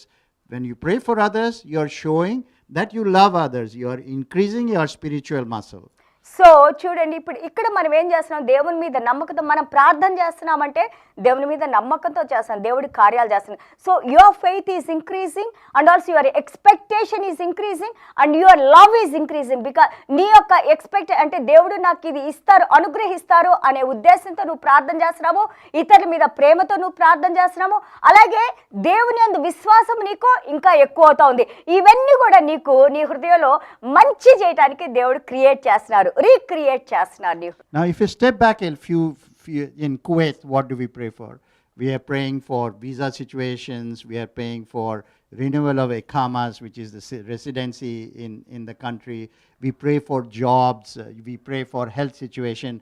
When you pray for others, you are showing that you love others. You are increasing your spiritual muscle.
So చూడండి, ఇప్పుడు ఇక్కడ మనం ఏం చేస్తున్నాం, దేవుని మీద నమ్మకంతో మనం ప్రార్థన చేస్తున్నామంటే దేవుని మీద నమ్మకంతో చేస్తున్నాం, దేవుడి కార్యాలు చేస్తున్నాం. So your faith is increasing and also your expectation is increasing and your love is increasing. Because నీ యొక్క అంటే దేవుడు నాకు ఇది ఇస్తారు, అనుగ్రహిస్తారు అనే ఉద్దేశంతో నువ్వు ప్రార్థన చేస్తున్నావు, ఇతరుల మీద ప్రేమతో నువ్వు ప్రార్థన చేస్తున్నావు. అలాగే దేవుని యందు విశ్వాసం నీకు ఇంకా ఎక్కువ అవుతా ఉంది. ఇవన్నీ కూడా నీకు నీ హృదయంలో మంచి చేయడానికి దేవుడు క్రియేట్ చేస్తున్నారు, recreate చేస్తున్నారు.
Now if you step back a few in Kuwait, what do we pray for? We are praying for visa situations, we are praying for renewal of ikamas, which is the residency in the country. We pray for jobs, we pray for health situation.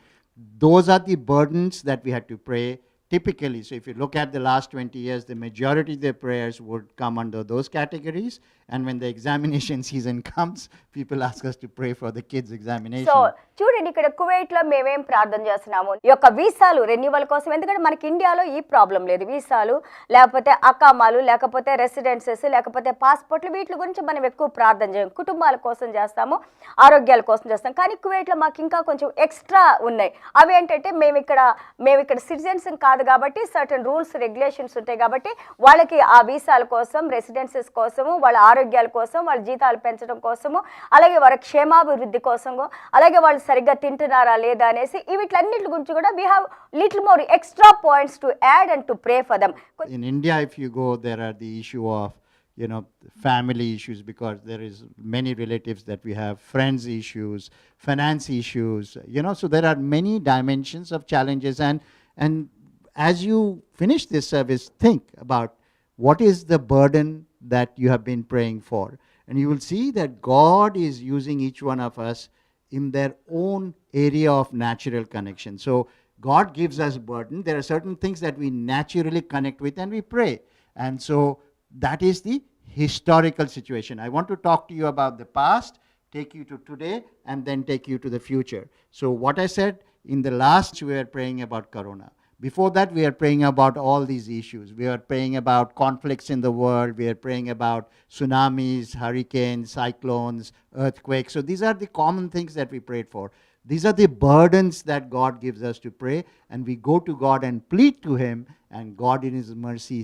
Those are the burdens that we had to pray typically, so if you look at the last 20 years, the majority of their prayers would come under those categories. And when the examination season comes, people ask us to pray for the kids' examination.
So చూడండి, ఇక్కడ Kuwait లో మేమేం ప్రార్థన చేస్తున్నాము, ఈ యొక్క వీసాలు renewal కోసం. ఎందుకంటే మనకి ఇండియాలో ఈ ప్రాబ్లం లేదు, వీసాలు లేకపోతే అకామాలు లేకపోతే రెసిడెన్సెస్ లేకపోతే పాస్పోర్ట్లు, వీటి గురించి మనం ఎక్కువ ప్రార్థన చేయం. కుటుంబాల కోసం చేస్తాము, ఆరోగ్యాల కోసం చేస్తాం. కానీ కువైట్ లో మాకు ఇంకా కొంచెం ఎక్స్ట్రా ఉన్నాయి. అవి ఏంటంటే మేము ఇక్కడ సిటిజన్స్ కాదు కాబట్టి సర్టన్ రూల్స్ రెగ్యులేషన్స్ ఉంటాయి కాబట్టి వాళ్ళకి ఆ వీసాల కోసం, రెసిడెన్సెస్ కోసము, వాళ్ళ ఆరోగ్యాల కోసం, వాళ్ళ జీతాలు పెంచడం కోసము, అలాగే వారి క్షేమాభివృద్ధి కోసము, అలాగే వాళ్ళు సరిగ్గా తింటున్నారా లేదా అనేసి వీటిలన్నిటి గురించి కూడా we have little more extra points to add and to pray for them.
In India, if you go, there are the issue of, family issues, because there is many relatives that we have, friends issues, finance issues, so there are many dimensions of challenges. And as you finish this service, think about what is the burden that you have been praying for. And you will see that God is using each one of us in their own area of natural connection. So God gives us burden. There are certain things that we naturally connect with and we pray. And so that is the historical situation. I want to talk to you about the past, take you to today, and then take you to the future. So what I said, in the last we were praying about Corona. Before that, we are praying about all these issues. We are praying about conflicts in the world. We are praying about tsunamis, hurricanes, cyclones, earthquakes. So these are the common things that we prayed for. These are the burdens that God gives us to pray, and we go to God and plead to Him, and God in His mercy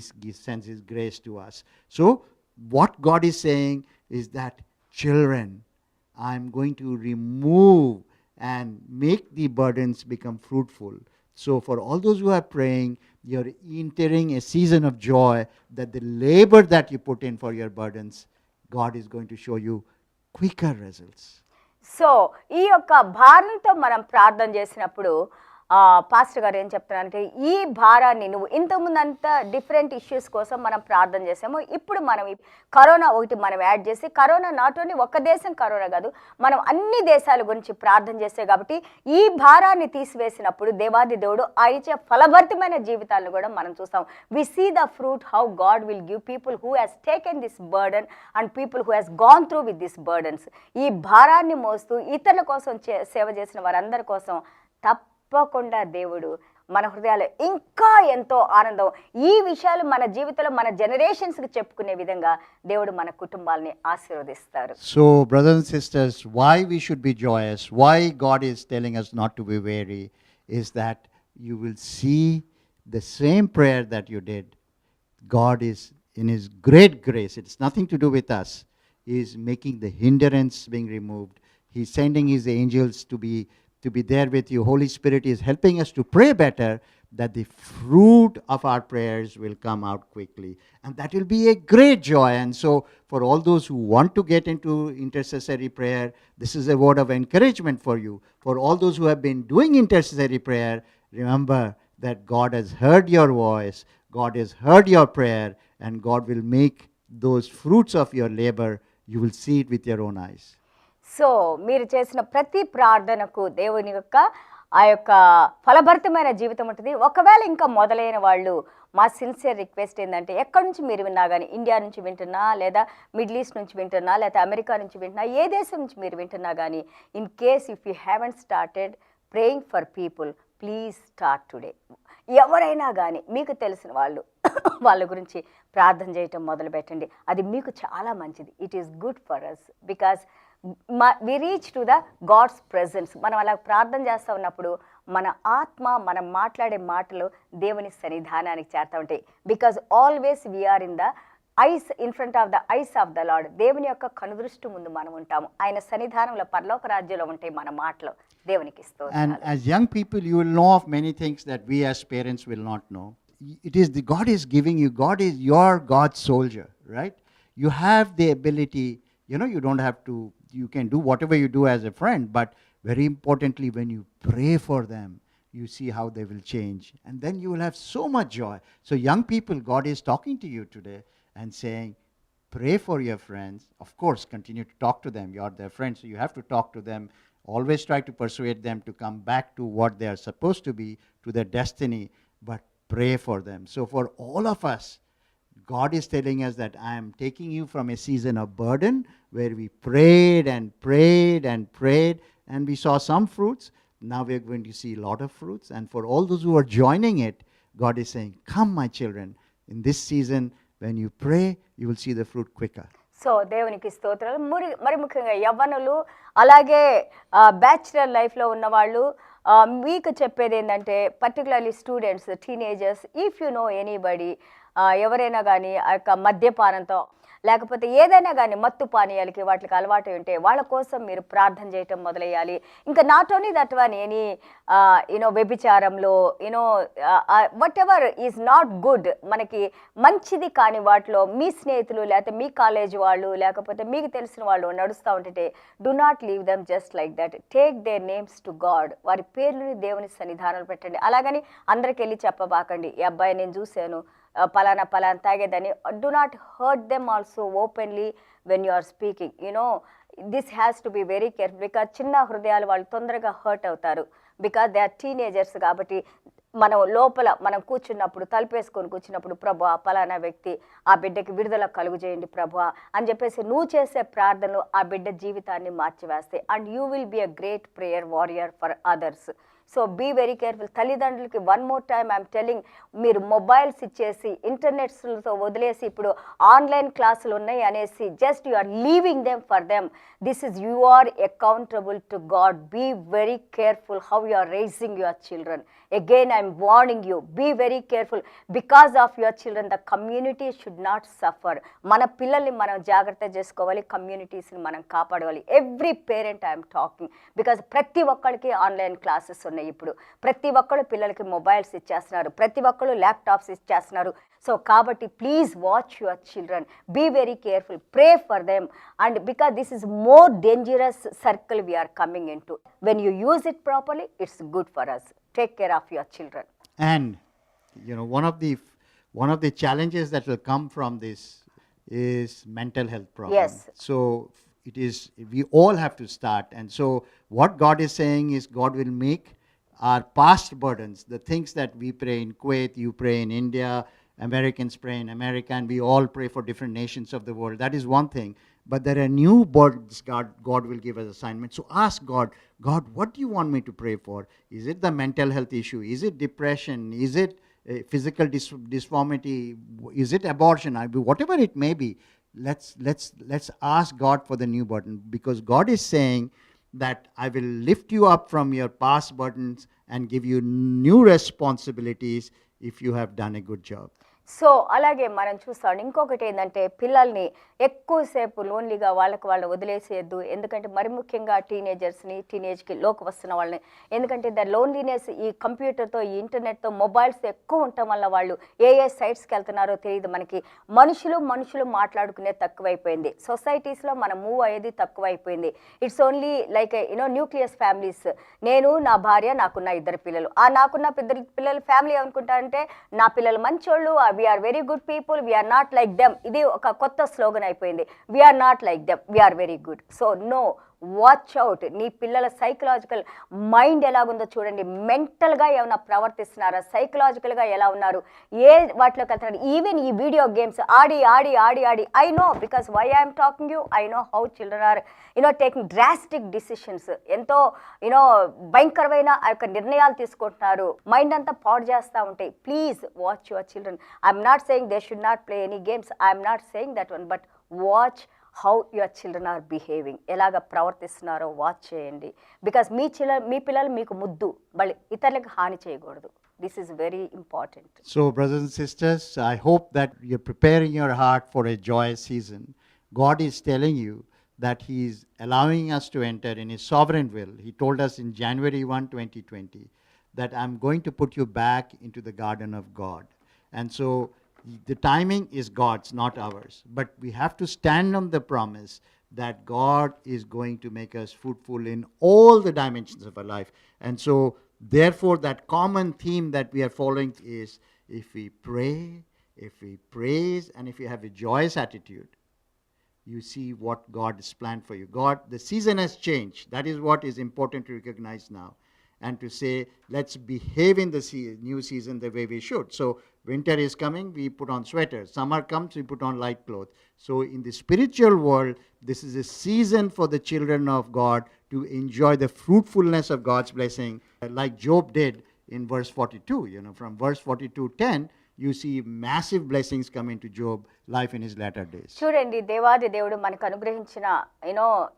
sends His grace to us. So what God is saying is that, children, I'm going to remove and make the burdens become fruitful. So for all those who are praying, you're entering a season of joy, that the labor that you put in for your burdens, God is going to show you quicker results.
So ఈ యొక్క భారంతో మనం ప్రార్థన చేసినప్పుడు pastor గారు ఏం చెప్తున్నారంటే, ఈ భారాన్ని నువ్వు ఇంతకుముందు అంతా డిఫరెంట్ ఇష్యూస్ కోసం మనం ప్రార్థన చేసాము, ఇప్పుడు మనం కరోనా ఒకటి మనం యాడ్ చేసి, కరోనా నాట్ ఓన్లీ ఒక దేశం కరోనా కాదు, మనం అన్ని దేశాల గురించి ప్రార్థన చేస్తే కాబట్టి ఈ భారాన్ని తీసివేసినప్పుడు దేవాది దేవుడు ఆ ఇచ్చే ఫలభరితమైన జీవితాలను కూడా మనం చూస్తాం. We see the fruit how God will give people who has taken this burden and people who has gone through with this burdens. ఈ భారాన్ని మోస్తూ ఇతరుల కోసం సేవ చేసిన వారందరి కోసం తప్పకుండా దేవుడు మన హృదయాలు ఇంకా ఎంతో ఆనందం, ఈ విషయాలు మన జీవితంలో మన జనరేషన్స్కి చెప్పుకునే విధంగా దేవుడు మన కుటుంబాలని ఆశీర్వదిస్తారు.
So brothers and sisters, why we should be joyous, why God is telling us not to be weary, is that you will see the same prayer that you did. God is in His great grace, it's nothing to do with us, He is making the hindrance being removed. He's sending His angels to be there with you. Holy Spirit is helping us to pray better, that the fruit of our prayers will come out quickly. And that will be a great joy. And so for all those who want to get into intercessory prayer, this is a word of encouragement for you. For all those who have been doing intercessory prayer, remember that God has heard your voice, God has heard your prayer, and God will make those fruits of your labor, you will see it with your own eyes.
So మీరు చేసిన ప్రతి ప్రార్థనకు దేవుని యొక్క ఆ యొక్క ఫలభరితమైన జీవితం ఉంటుంది. ఒకవేళ ఇంకా మొదలైన వాళ్ళు, మా సిన్సియర్ రిక్వెస్ట్ ఏంటంటే, ఎక్కడి నుంచి మీరు విన్నా కానీ, ఇండియా నుంచి వింటున్నా, లేదా మిడిల్ ఈస్ట్ నుంచి వింటున్నా, లేదా అమెరికా నుంచి వింటున్నా, ఏ దేశం నుంచి మీరు వింటున్నా కానీ, in case if you haven't started praying for people, please start today. ఎవరైనా కానీ మీకు తెలిసిన వాళ్ళ గురించి ప్రార్థన చేయటం మొదలుపెట్టండి. అది మీకు చాలా మంచిది. It is good for us because we reach to the God's presence. మనం అలా ప్రార్థన చేస్తూ ఉన్నప్పుడు మన ఆత్మ, మనం మాట్లాడే మాటలు దేవుని సన్నిధానానికి చేరుతూ ఉంటాయి. Because always we're in the eyes, in front of the eyes of the Lord. దేవుని యొక్క కనుదృష్టి ముందు మనం ఉంటాము. ఆయన సన్నిధానంలో పరలోక రాజ్యంలో ఉంటాయి మన మాటలు. దేవునికి స్తోత్రాలు.
And as young people, you will know of many things that we as parents will not know. It is God is giving you. God is your God's soldier, right? You have the ability. You don't have to. You can do whatever you do as a friend, but very importantly, when you pray for them, you see how they will change, and then you will have so much joy. So young people, God is talking to you today and saying, pray for your friends. Of course, continue to talk to them. You are their friends, so you have to talk to them. Always try to persuade them to come back to what they are supposed to be, to their destiny. But pray for them. So for all of us, God is telling us that I am taking you from a season of burden where we prayed and prayed and prayed and we saw some fruits. Now we are going to see a lot of fruits. And for all those who are joining it, God is saying, come my children, in this season, when you pray, you will see the fruit quicker.
So దేవునికి స్తోత్రాలు. మరి ముఖ్యంగా యవ్వనులు అలాగే bachelor లైఫ్లో ఉన్నవాళ్ళు మీకు చెప్పేది ఏంటంటే particularly students, teenagers, if you know anybody, ఎవరైనా కానీ ఆ యొక్క మద్యపానంతో లేకపోతే ఏదైనా కానీ మత్తు పానీయాలకి వాటికి అలవాటు ఉంటే వాళ్ళ కోసం మీరు ప్రార్థన చేయటం మొదలయ్యాలి. ఇంకా not only that one, any వ్యభిచారంలో whatever is not good, మనకి మంచిది కాని వాటిలో మీ స్నేహితులు లేకపోతే మీ కాలేజ్ వాళ్ళు లేకపోతే మీకు తెలిసిన వాళ్ళు నడుస్తూ ఉంటే do not leave them just like that. Take their names to God, వారి పేర్లని దేవుని సన్నిధానంలో పెట్టండి. అలాగని అందరికి వెళ్ళి చెప్పబాకండి, ఈ అబ్బాయి నేను చూశాను పలానా తాగేదని. Do not hurt them also openly when you are speaking. This has to be very careful. Because చిన్న హృదయాలు వాళ్ళు తొందరగా హర్ట్ అవుతారు, బికాజ్ దే ఆర్ టీనేజర్స్. కాబట్టి మనం కూర్చున్నప్పుడు తలుపేసుకొని కూర్చున్నప్పుడు, ప్రభు పలానా వ్యక్తి ఆ బిడ్డకి విడుదల కలుగు చేయండి ప్రభు అని చెప్పేసి నువ్వు చేసే ప్రార్థనలు ఆ బిడ్డ జీవితాన్ని మార్చివేస్తాయి. And you will be a great prayer warrior for others. So be very careful. తల్లిదండ్రులకి one more time I'm telling, మీరు మొబైల్స్ ఇచ్చేసి ఇంటర్నెట్స్తో వదిలేసి ఇప్పుడు ఆన్లైన్ క్లాసులు ఉన్నాయి అనేసి just you are leaving them for them. This is you are accountable to God. Be very careful how you are raising your children. Again, I am warning you, be very careful. Because of your children, the community should not suffer. Mana pillalni manam jagrata chesukovali, communities ni manam kapadavali. Every parent I am talking, because prati okkaliki online classes unnayi ippudu. Prati okkalu pillalaki mobiles ichchestunaru, prati okkalu laptops ichchestunaru. So kabatti please watch your children, be very careful, pray for them. And because this is more dangerous circle we are coming into, when you use it properly, it's good for us. Take care of your children.
And one of the challenges that will come from this is mental health problem.
Yes.
So we all have to start. And so what God is saying is God will make our past burdens, the things that we pray in Kuwait, you pray in India, Americans pray in America, and we all pray for different nations of the world. That is one thing. But there are new burdens God will give us assignment. So ask God, what do you want me to pray for? Is it the mental health issue? Is it depression? Is it physical disformity? Is it abortion? Whatever it may be, let's ask God for the new burden, because God is saying that I will lift you up from your past burdens and give you new responsibilities if you have done a good job.
So అలాగే మనం చూస్తాం ఇంకొకటి ఏంటంటే పిల్లల్ని ఎక్కువసేపు లోన్లీగా వాళ్ళు వదిలేసేయద్దు. ఎందుకంటే మరి ముఖ్యంగా టీనేజ్కి లోకి వస్తున్న వాళ్ళని, ఎందుకంటే ద లోన్లీనెస్ ఈ కంప్యూటర్తో, ఈ ఇంటర్నెట్తో, మొబైల్స్ ఎక్కువ ఉండటం వల్ల వాళ్ళు ఏ సైట్స్కి వెళ్తున్నారో తెలియదు. మనకి మనుషులు మాట్లాడుకునే తక్కువైపోయింది. సొసైటీస్లో మనం మూవ్ అయ్యేది తక్కువైపోయింది. It's only like nucleus families. నేను, నా భార్య, నాకున్న 2 పిల్లలు. నాకున్న 2 పిల్లల ఫ్యామిలీ ఏమనుకుంటారంటే నా పిల్లలు మంచోళ్ళు, we are very good people, we are not like them. ఇది ఒక కొత్త స్లోగన్ అయిపోయింది. we are not like them, we are very good. So no, watch out. నీ పిల్లల సైకలాజికల్ మైండ్ ఎలాగుందో చూడండి. మెంటల్గా ఏమైనా ప్రవర్తిస్తున్నారా, సైకలాజికల్గా ఎలా ఉన్నారు, వాటిలోకి వెళ్తున్నారు. ఈవెన్ ఈ వీడియో గేమ్స్ ఆడి I know, because why I'm talking you, I know how children are taking drastic decisions. ఎంతో భయంకరమైన ఆ యొక్క నిర్ణయాలు తీసుకుంటున్నారు. మైండ్ అంతా పాడు చేస్తూ ఉంటాయి. Please watch your children. I'm not saying they should not play any games, I'm not saying that one, but watch how your children are behaving. ఎలాగ ప్రవర్తిస్తున్నారో వాచ్ చేయండి. బికాస్ మీ పిల్లలు మీకు ముద్దు, మళ్ళీ ఇతరులకు హాని చేయకూడదు. This is very important.
So brothers and sisters, I hope that you're preparing your heart for a joyous season. God is telling you that He is allowing us to enter in His sovereign will. He told us in January 1, 2020, that I'm going to put you back into the garden of God. And so the timing is God's, not ours. But we have to stand on the promise that God is going to make us fruitful in all the dimensions of our life. And so, therefore, that common theme that we are following is, if we pray, if we praise, and if we have a joyous attitude, you see what God has planned for you. The season has changed. That is what is important to recognize now. and to say, let's behave in the new season the way we should. So winter is coming, we put on sweaters. Summer comes, we put on light clothes. So in the spiritual world, this is a season for the children of God to enjoy the fruitfulness of God's blessing, like Job did in verse 42. From verse 42:10, you see massive blessings come into Job life in his latter days.
చూడండి, దేవాది దేవుడు మనకు అనుగ్రహించిన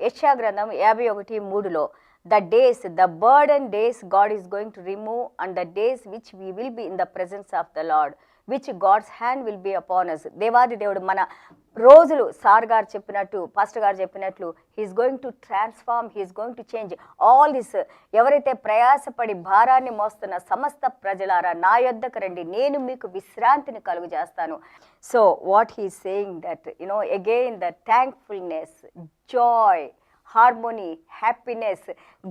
యెషయా గ్రంథం 51:3లో the days, the burden days God is going to remove, and the days which we will be in the presence of the Lord, which God's hand will be upon us. దేవాది దేవుడు మన రోజులు, సార్ గారు చెప్పినట్టు, pastor గారు చెప్పినట్లు, he's going to transform, he's going to change all this. ఎవరైతే ప్రయాసపడి భారాన్ని మోస్తున్న సమస్త ప్రజలారా నా యొద్దకు రండి, నేను మీకు విశ్రాంతిని కలుగు చేస్తాను. So what he saying that again the thankfulness, Joy, harmony, happiness,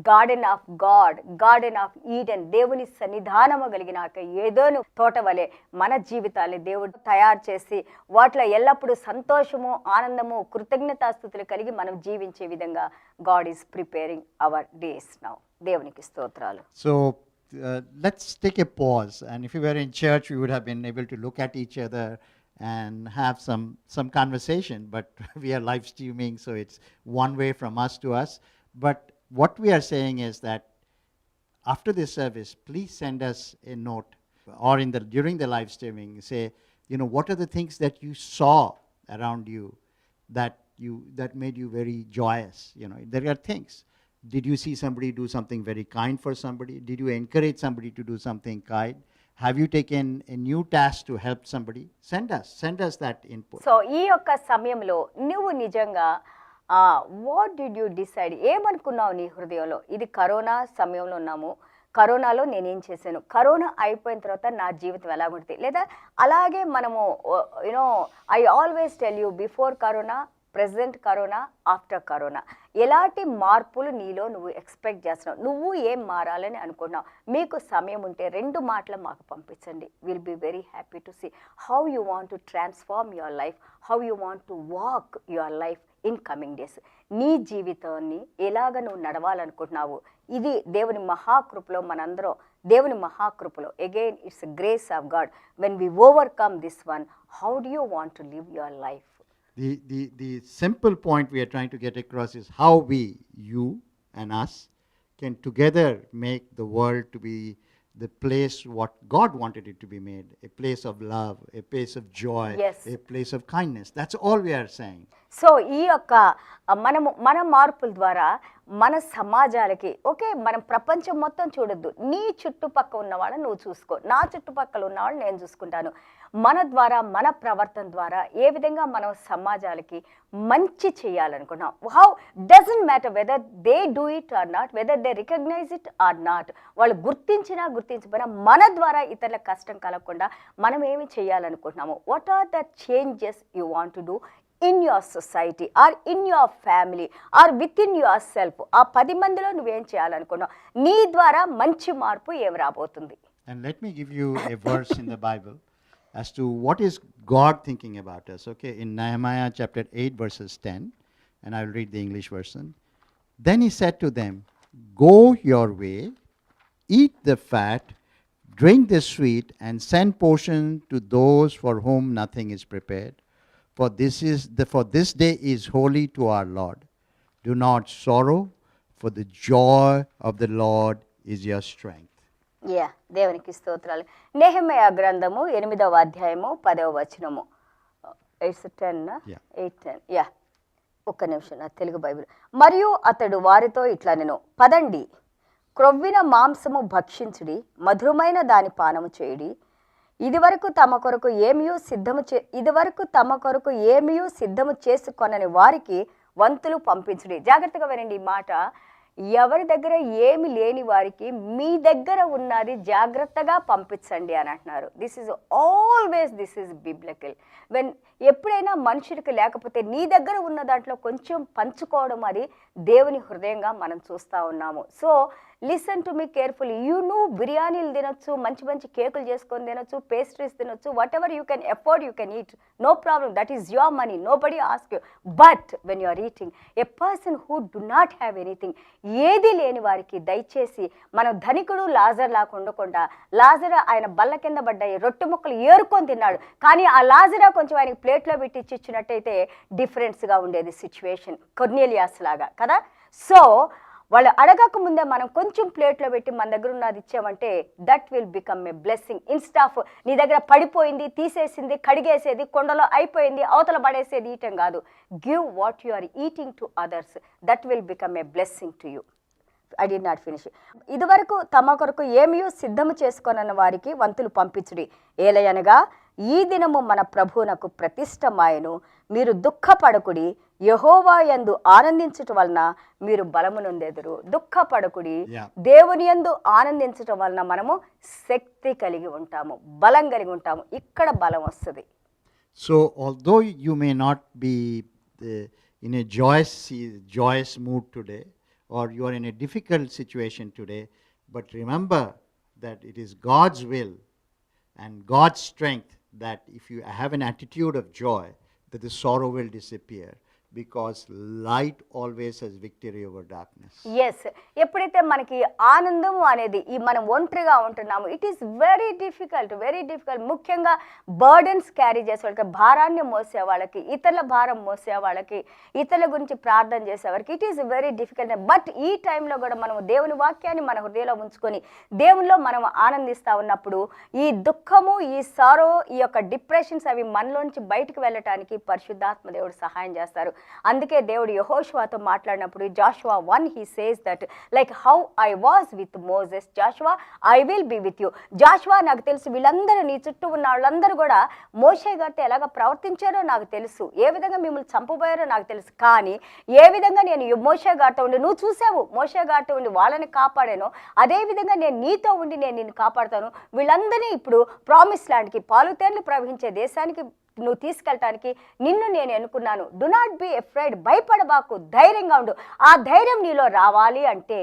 garden of God, garden of Eden, దేవుని సన్నిధానము కలిగినాక ఏదోను తోట వలె మన జీవితాన్ని దేవుడు తయారు చేసి వాటిలో ఎల్లప్పుడూ సంతోషము, ఆనందము, కృతజ్ఞతాస్తుతులు కలిగి మనం జీవించే విధంగా God is preparing our days now. దేవునికి స్తోత్రాలు.
So let's take a pause, and if you were in church, we would have been able to look at each other and have some conversation, but we are live streaming, so it's one way from us to us. But what we are saying is that after this service, please send us a note, or during the live streaming, say, what are the things that you saw around you that made you very joyous? There are things. Did you see somebody do something very kind for somebody? Did you encourage somebody to do something kind? Have you taken a new task to help somebody? Send us that input.
So ఈ యొక్క సమయంలో నువ్వు నిజంగా what did you decide, ఏమనుకున్నావు నీ హృదయంలో? ఇది corona సమయంలో ఉన్నాము, కరోనాలో నేనేం చేశాను, కరోనా అయిపోయిన తర్వాత నా జీవితం ఎలా ఉంటుంది, లేదా అలాగే మనము I always tell you, before corona, present corona, after corona, ఎలాంటి మార్పులు నీలో నువ్వు ఎక్స్పెక్ట్ చేస్తున్నావు, నువ్వు ఏం మారాలని అనుకున్నావు? మీకు సమయం ఉంటే 2 మాటలు మాకు పంపించండి. Will be very happy to see how you want to transform your life, how you want to walk your life in coming days. నీ జీవితాన్ని ఎలాగ నువ్వు నడవాలనుకుంటున్నావు? ఇది దేవుని మహాకృపలో, మనందరం దేవుని మహాకృపలో, again it's grace of God. When we overcome this one, how do you want to live your life?
The simple point we are trying to get across is how we, you and us, can together make the world to be the place what God wanted it to be made, a place of love, a place of joy,
Yes.
a place of kindness. That's all we are saying.
So ఈ యొక్క మన మార్పుల ద్వారా మన సమాజాలకి, okay, మనం ప్రపంచం మొత్తం చూడొద్దు, నీ చుట్టుపక్కల ఉన్న వాళ్ళని నువ్వు చూసుకో, నా చుట్టుపక్కల ఉన్న వాళ్ళని నేను చూసుకుంటాను. మన ద్వారా, మన ప్రవర్తన ద్వారా ఏ విధంగా మనం సమాజాలకి మంచి చేయాలనుకున్నాం. How doesn't matter whether they do it or not, whether they recognize it or not, వాళ్ళు గుర్తించినా గుర్తించకపోయినా మన ద్వారా ఇతరుల కష్టం కలగకుండా మనం ఏమి చేయాలనుకుంటున్నాము? What are the changes you want to do in your society, or in your family, or with in your self? ఆ 10 మందిలో నువ్వేం చేయాలనుకున్నావు? నీ ద్వారా మంచి మార్పు ఏమి రాబోతుంది?
And let me give you a verse in the Bible as to what is God thinking about us. Okay, in Nehemiah chapter 8 verses 10, and I will read the English version. Then he said to them, "Go your way, eat the fat, drink the sweet, and send portion to those for whom nothing is prepared. For this day is holy to our Lord. Do not sorrow, for the joy of the Lord is your strength."
దేవునికి స్తోత్రాలు. నెహెమయా గ్రంథము 8వ అధ్యాయము 10వ వచనము. It's 10
Yeah.
8:10. ఒక్క నిమిషం, నా తెలుగు బైబిల్. మరియు అతడు వారితో ఇట్లా నేను, పదండి, క్రొవ్విన మాంసము భక్షించుడి, మధురమైన దాని పానము చేయుడి, ఇదివరకు తమ కొరకు ఏమియూ సిద్ధము చేసుకొనని వారికి వంతులు పంపించుడి. జాగ్రత్తగా వినండి ఈ మాట. ఎవరి దగ్గర ఏమి లేని వారికి మీ దగ్గర ఉన్నది జాగ్రత్తగా పంపించండి అని అంటున్నారు. This is biblical. ఎప్పుడైనా మనుషుడికి లేకపోతే నీ దగ్గర ఉన్న దాంట్లో కొంచెం పంచుకోవడం, అది దేవుని హృదయంగా మనం చూస్తూ ఉన్నాము. So listen to me carefully. బిర్యానీలు తినొచ్చు, మంచి మంచి కేకులు చేసుకొని తినొచ్చు, పేస్ట్రీస్ తినొచ్చు, whatever you can afford you can eat, no problem, that is your money, nobody ask you. But when you are eating, a person who do not have anything, ఏది లేని వారికి దయచేసి మనం ధనికుడు లాజర్ లాగా ఉండకుండా, లాజరు ఆయన బల్ల కింద పడ్డాయి రొట్టె ముక్కలు ఏరుకొని తిన్నాడు, కానీ ఆ లాజరా కొంచెం ఆయనకి ప్లేట్లో పెట్టి ఇచ్చినట్టయితే డిఫరెన్స్గా ఉండేది సిచ్యువేషన్, కొర్నేలియాస్ లాగా కదా. సో వాళ్ళు అడగక ముందే మనం కొంచెం ప్లేట్లో పెట్టి మన దగ్గర ఉన్నది ఇచ్చామంటే that will become a blessing. Instead of నీ దగ్గర పడిపోయింది, తీసేసింది, కడిగేసేది, కొండలో అయిపోయింది, అవతల పడేసేది ఈయటం కాదు. Give what you are eating to others, that will become a blessing to you. I did not finish. ఇదివరకు తమ కొరకు ఏమీ సిద్ధము చేసుకొనన్న వారికి వంతులు పంపించుడి, ఏలయనగా ఈ దినము మన ప్రభువునకు ప్రతిష్టమాయను. మీరు దుఃఖపడకుడి, యెహోవా యందు ఆనందించటం వలన మీరు బలము నొందెదరు. దుఃఖపడకుడి, దేవుని యందు ఆనందించటం వలన మనము శక్తి కలిగి ఉంటాము, బలం కలిగి ఉంటాము. ఇక్కడ బలం వస్తుంది.
So, although you may not be in a joyous mood today, or you are in a difficult situation today, but remember that it is God's will and God's strength that if you have an attitude of joy, that the sorrow will disappear, because light always has victory over darkness.
Yes, ఎప్పుడైతే మనకి ఆనందం అనేది ఈ మనం ఒంటరిగా ఉంటున్నాము, it is very difficult. ముఖ్యంగా burdens carry చేసే వాళ్ళకి, భారాన్ని మోసే వాళ్ళకి, ఇతరుల భారం మోసే వాళ్ళకి, ఇతరుల గురించి ప్రార్థన చేసేవారికి it is very difficult. But ఈ టైంలో కూడా మనం దేవుని వాక్యాన్ని మన హృదయంలో ఉంచుకొని దేవునిలో మనం ఆనందిస్తూ ఉన్నప్పుడు ఈ దుఃఖము, ఈ సారో, ఈ యొక్క డిప్రెషన్స్ అవి మనలోంచి బయటకు వెళ్ళటానికి పరిశుద్ధాత్మ దేవుడు సహాయం చేస్తారు. అందుకే దేవుడు యెహోషువతో మాట్లాడినప్పుడు Jashuva 1 he says that like how I was with Moses, Joshua I will be with you. Jashuva, నాకు తెలుసు వీళ్ళందరూ నీ చుట్టూ ఉన్న వాళ్ళందరూ కూడా మోషే గారితో ఎలాగ ప్రవర్తించారో నాకు తెలుసు, ఏ విధంగా మిమ్మల్ని చంపబోయారో నాకు తెలుసు, కానీ ఏ విధంగా నేను మోషే గారితో ఉండి, నువ్వు చూసావు మోషే గారితో ఉండి వాళ్ళని కాపాడాను, అదే విధంగా నేను నీతో ఉండి నేను నిన్ను కాపాడుతాను. వీళ్ళందరినీ ఇప్పుడు ప్రామిస్ ల్యాండ్కి, పాలుతేర్లు ప్రవహించే దేశానికి నువ్వు తీసుకెళ్ళటానికి నిన్ను నేను ఎన్నుకున్నాను. డు నాట్ బి ఎఫ్రైడ్, భయపడబాకు, ధైర్యంగా ఉండు. ఆ ధైర్యం నీలో రావాలి అంటే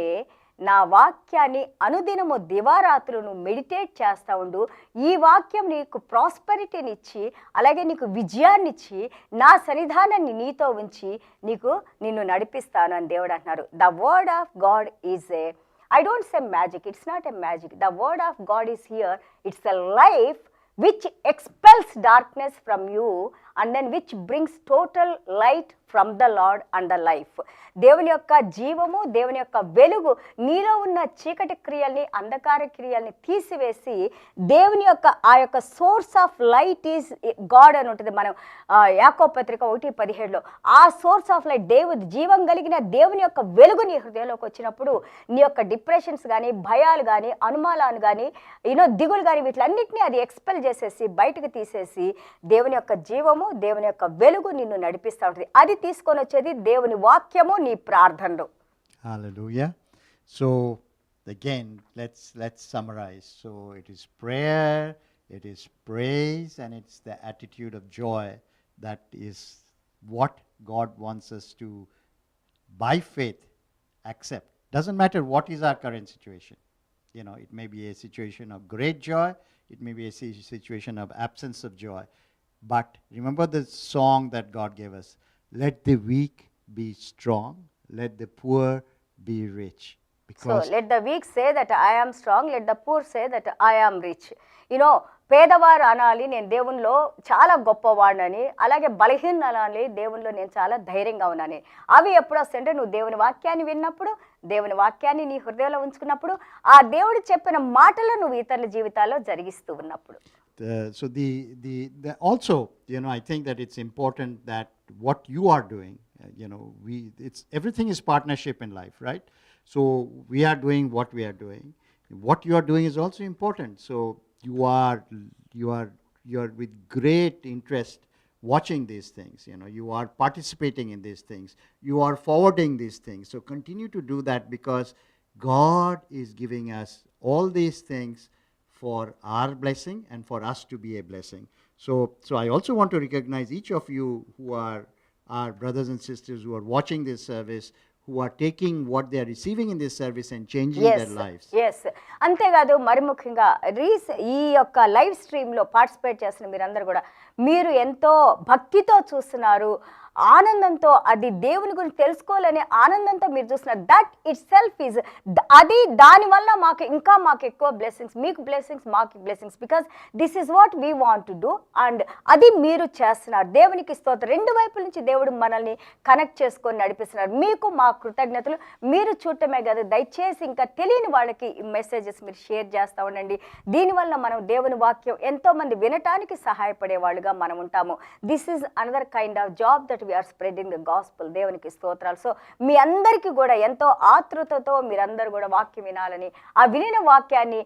నా వాక్యాన్ని అనుదినము దివారాత్రులు మెడిటేట్ చేస్తూ ఉండు. ఈ వాక్యం నీకు ప్రాస్పెరిటీనిచ్చి, అలాగే నీకు విజయాన్నిచ్చి, నా సన్నిధానాన్ని నీతో ఉంచి నిన్ను నడిపిస్తాను అని దేవుడు అంటున్నారు. The word of God is I don't say magic, it's not a magic. The word of God is here. It's a life which expels darkness from you and then which brings total light from the Lord and the life. దేవుని యొక్క జీవము, దేవుని యొక్క వెలుగు నీలో ఉన్న చీకటి క్రియల్ని, అంధకార క్రియల్ని తీసివేసి దేవుని యొక్క ఆ యొక్క source of light is God అని ఉంటుంది. మనం యాకోబు పత్రిక 1:17లో ఆ సోర్స్ ఆఫ్ లైట్, జీవం కలిగిన దేవుని యొక్క వెలుగు నీ హృదయంలోకి వచ్చినప్పుడు నీ యొక్క డిప్రెషన్స్ కానీ, భయాలు కానీ, అనుమానాలు కానీ, దిగులు కానీ, వీటిలన్నింటినీ అది ఎక్స్పెల్ చేసేసి బయటకు తీసేసి దేవుని యొక్క జీవము, దేవుని యొక్క వెలుగు నిన్ను నడిపిస్తూ ఉంటుంది. అది తీసుకొని వచ్చేది దేవుని వాక్యము నీ ప్రార్థనలు.
Hallelujah. So again, let's summarize. So it is prayer, it is praise, and it's the attitude of joy that is what God wants us to, by faith, accept. Doesn't matter what is our current situation. It may be a situation of great joy, it may be a situation of absence of joy. But remember the song that God gave us. Let the weak be strong, let the poor be rich.
Because so let the weak say that I am strong, let the poor say that I am rich. పేదవారు అనాలి నేను దేవునిలో చాలా గొప్పవాడినని, అలాగే బలహీన అనాలి దేవునిలో నేను చాలా ధైర్యంగా ఉన్నాను. అవి ఎప్పుడు వస్తాయంటే నువ్వు దేవుని వాక్యాన్ని విన్నప్పుడు, దేవుని వాక్యాన్ని నీ హృదయంలో ఉంచుకున్నప్పుడు, ఆ దేవుడు చెప్పిన మాటలు నువ్వు ఇతరుల జీవితాల్లో జరిగిస్తూ ఉన్నప్పుడు.
So also, I think that it's important that what you are doing, everything is partnership in life, right? So we are doing what we are doing. What you are doing is also important. So you are with great interest watching these things. You are participating in these things. You are forwarding these things. So continue to do that, because God is giving us all these things for our blessing and for us to be a blessing. So I also want to recognize each of you who are our brothers and sisters who are watching this service, who are taking what they are receiving in this service and changing their lives.
Yes. అంతేకాదు, మరి ముఖ్యంగా ఈ యొక్క live స్ట్రీమ్లో participate చేస్తున్న మీరందరూ కూడా మీరు ఎంతో భక్తితో చూస్తున్నారు. ఆనందంతో, అది దేవుని గురించి తెలుసుకోవాలనే ఆనందంతో మీరు చూసిన దట్ ఇట్ సెల్ఫ్ ఈజ్, అది దానివల్ల మాకు ఎక్కువ బ్లెస్సింగ్స్, మీకు బ్లెస్సింగ్స్, మాకు blessings, because this is what we want to do. And అది మీరు చేస్తున్నారు. దేవునికి స్తోత్రం. రెండు వైపుల నుంచి దేవుడు మనల్ని కనెక్ట్ చేసుకొని నడిపిస్తున్నారు. మీకు మా కృతజ్ఞతలు. మీరు చూడటమే కదా, దయచేసి ఇంకా తెలియని వాళ్ళకి ఈ మెసేజెస్ మీరు షేర్ చేస్తూ ఉండండి. దీనివల్ల మనం దేవుని వాక్యం ఎంతోమంది వినటానికి సహాయపడే వాళ్ళుగా మనం ఉంటాము. This is another kind of job that we're spreading the gospel. దేవునికి స్తోత్రాలు. సో మీ అందరికీ కూడా ఎంతో ఆతృతతో మీరందరూ కూడా వాక్యం వినాలని, ఆ వినిన వాక్యాన్ని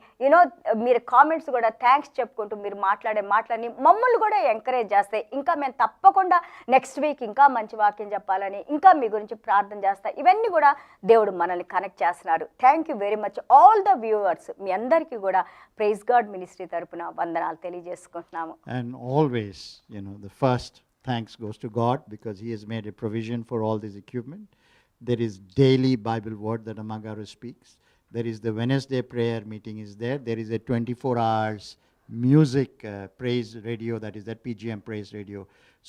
మీరు కామెంట్స్ కూడా థ్యాంక్స్ చెప్పుకుంటూ మీరు మాట్లాడే మాటలని మమ్మల్ని కూడా ఎంకరేజ్ చేస్తాయి. ఇంకా మేము తప్పకుండా నెక్స్ట్ వీక్ ఇంకా మంచి వాక్యం చెప్పాలని, ఇంకా మీ గురించి ప్రార్థన చేస్తా. ఇవన్నీ కూడా దేవుడు మనల్ని కనెక్ట్ చేస్తున్నారు. Thank you very much all the viewers. మీ అందరికీ కూడా ప్రైజ్ గాడ్ మినిస్ట్రీ తరపున వందనాలు తెలియజేసుకుంటున్నాము.
And always, the first thanks goes to God because He has made a provision for all this equipment. There is daily Bible word that Amagaru speaks. There is the Wednesday prayer meeting is there. There is a 24 hours music praise radio, that is that PGM praise radio.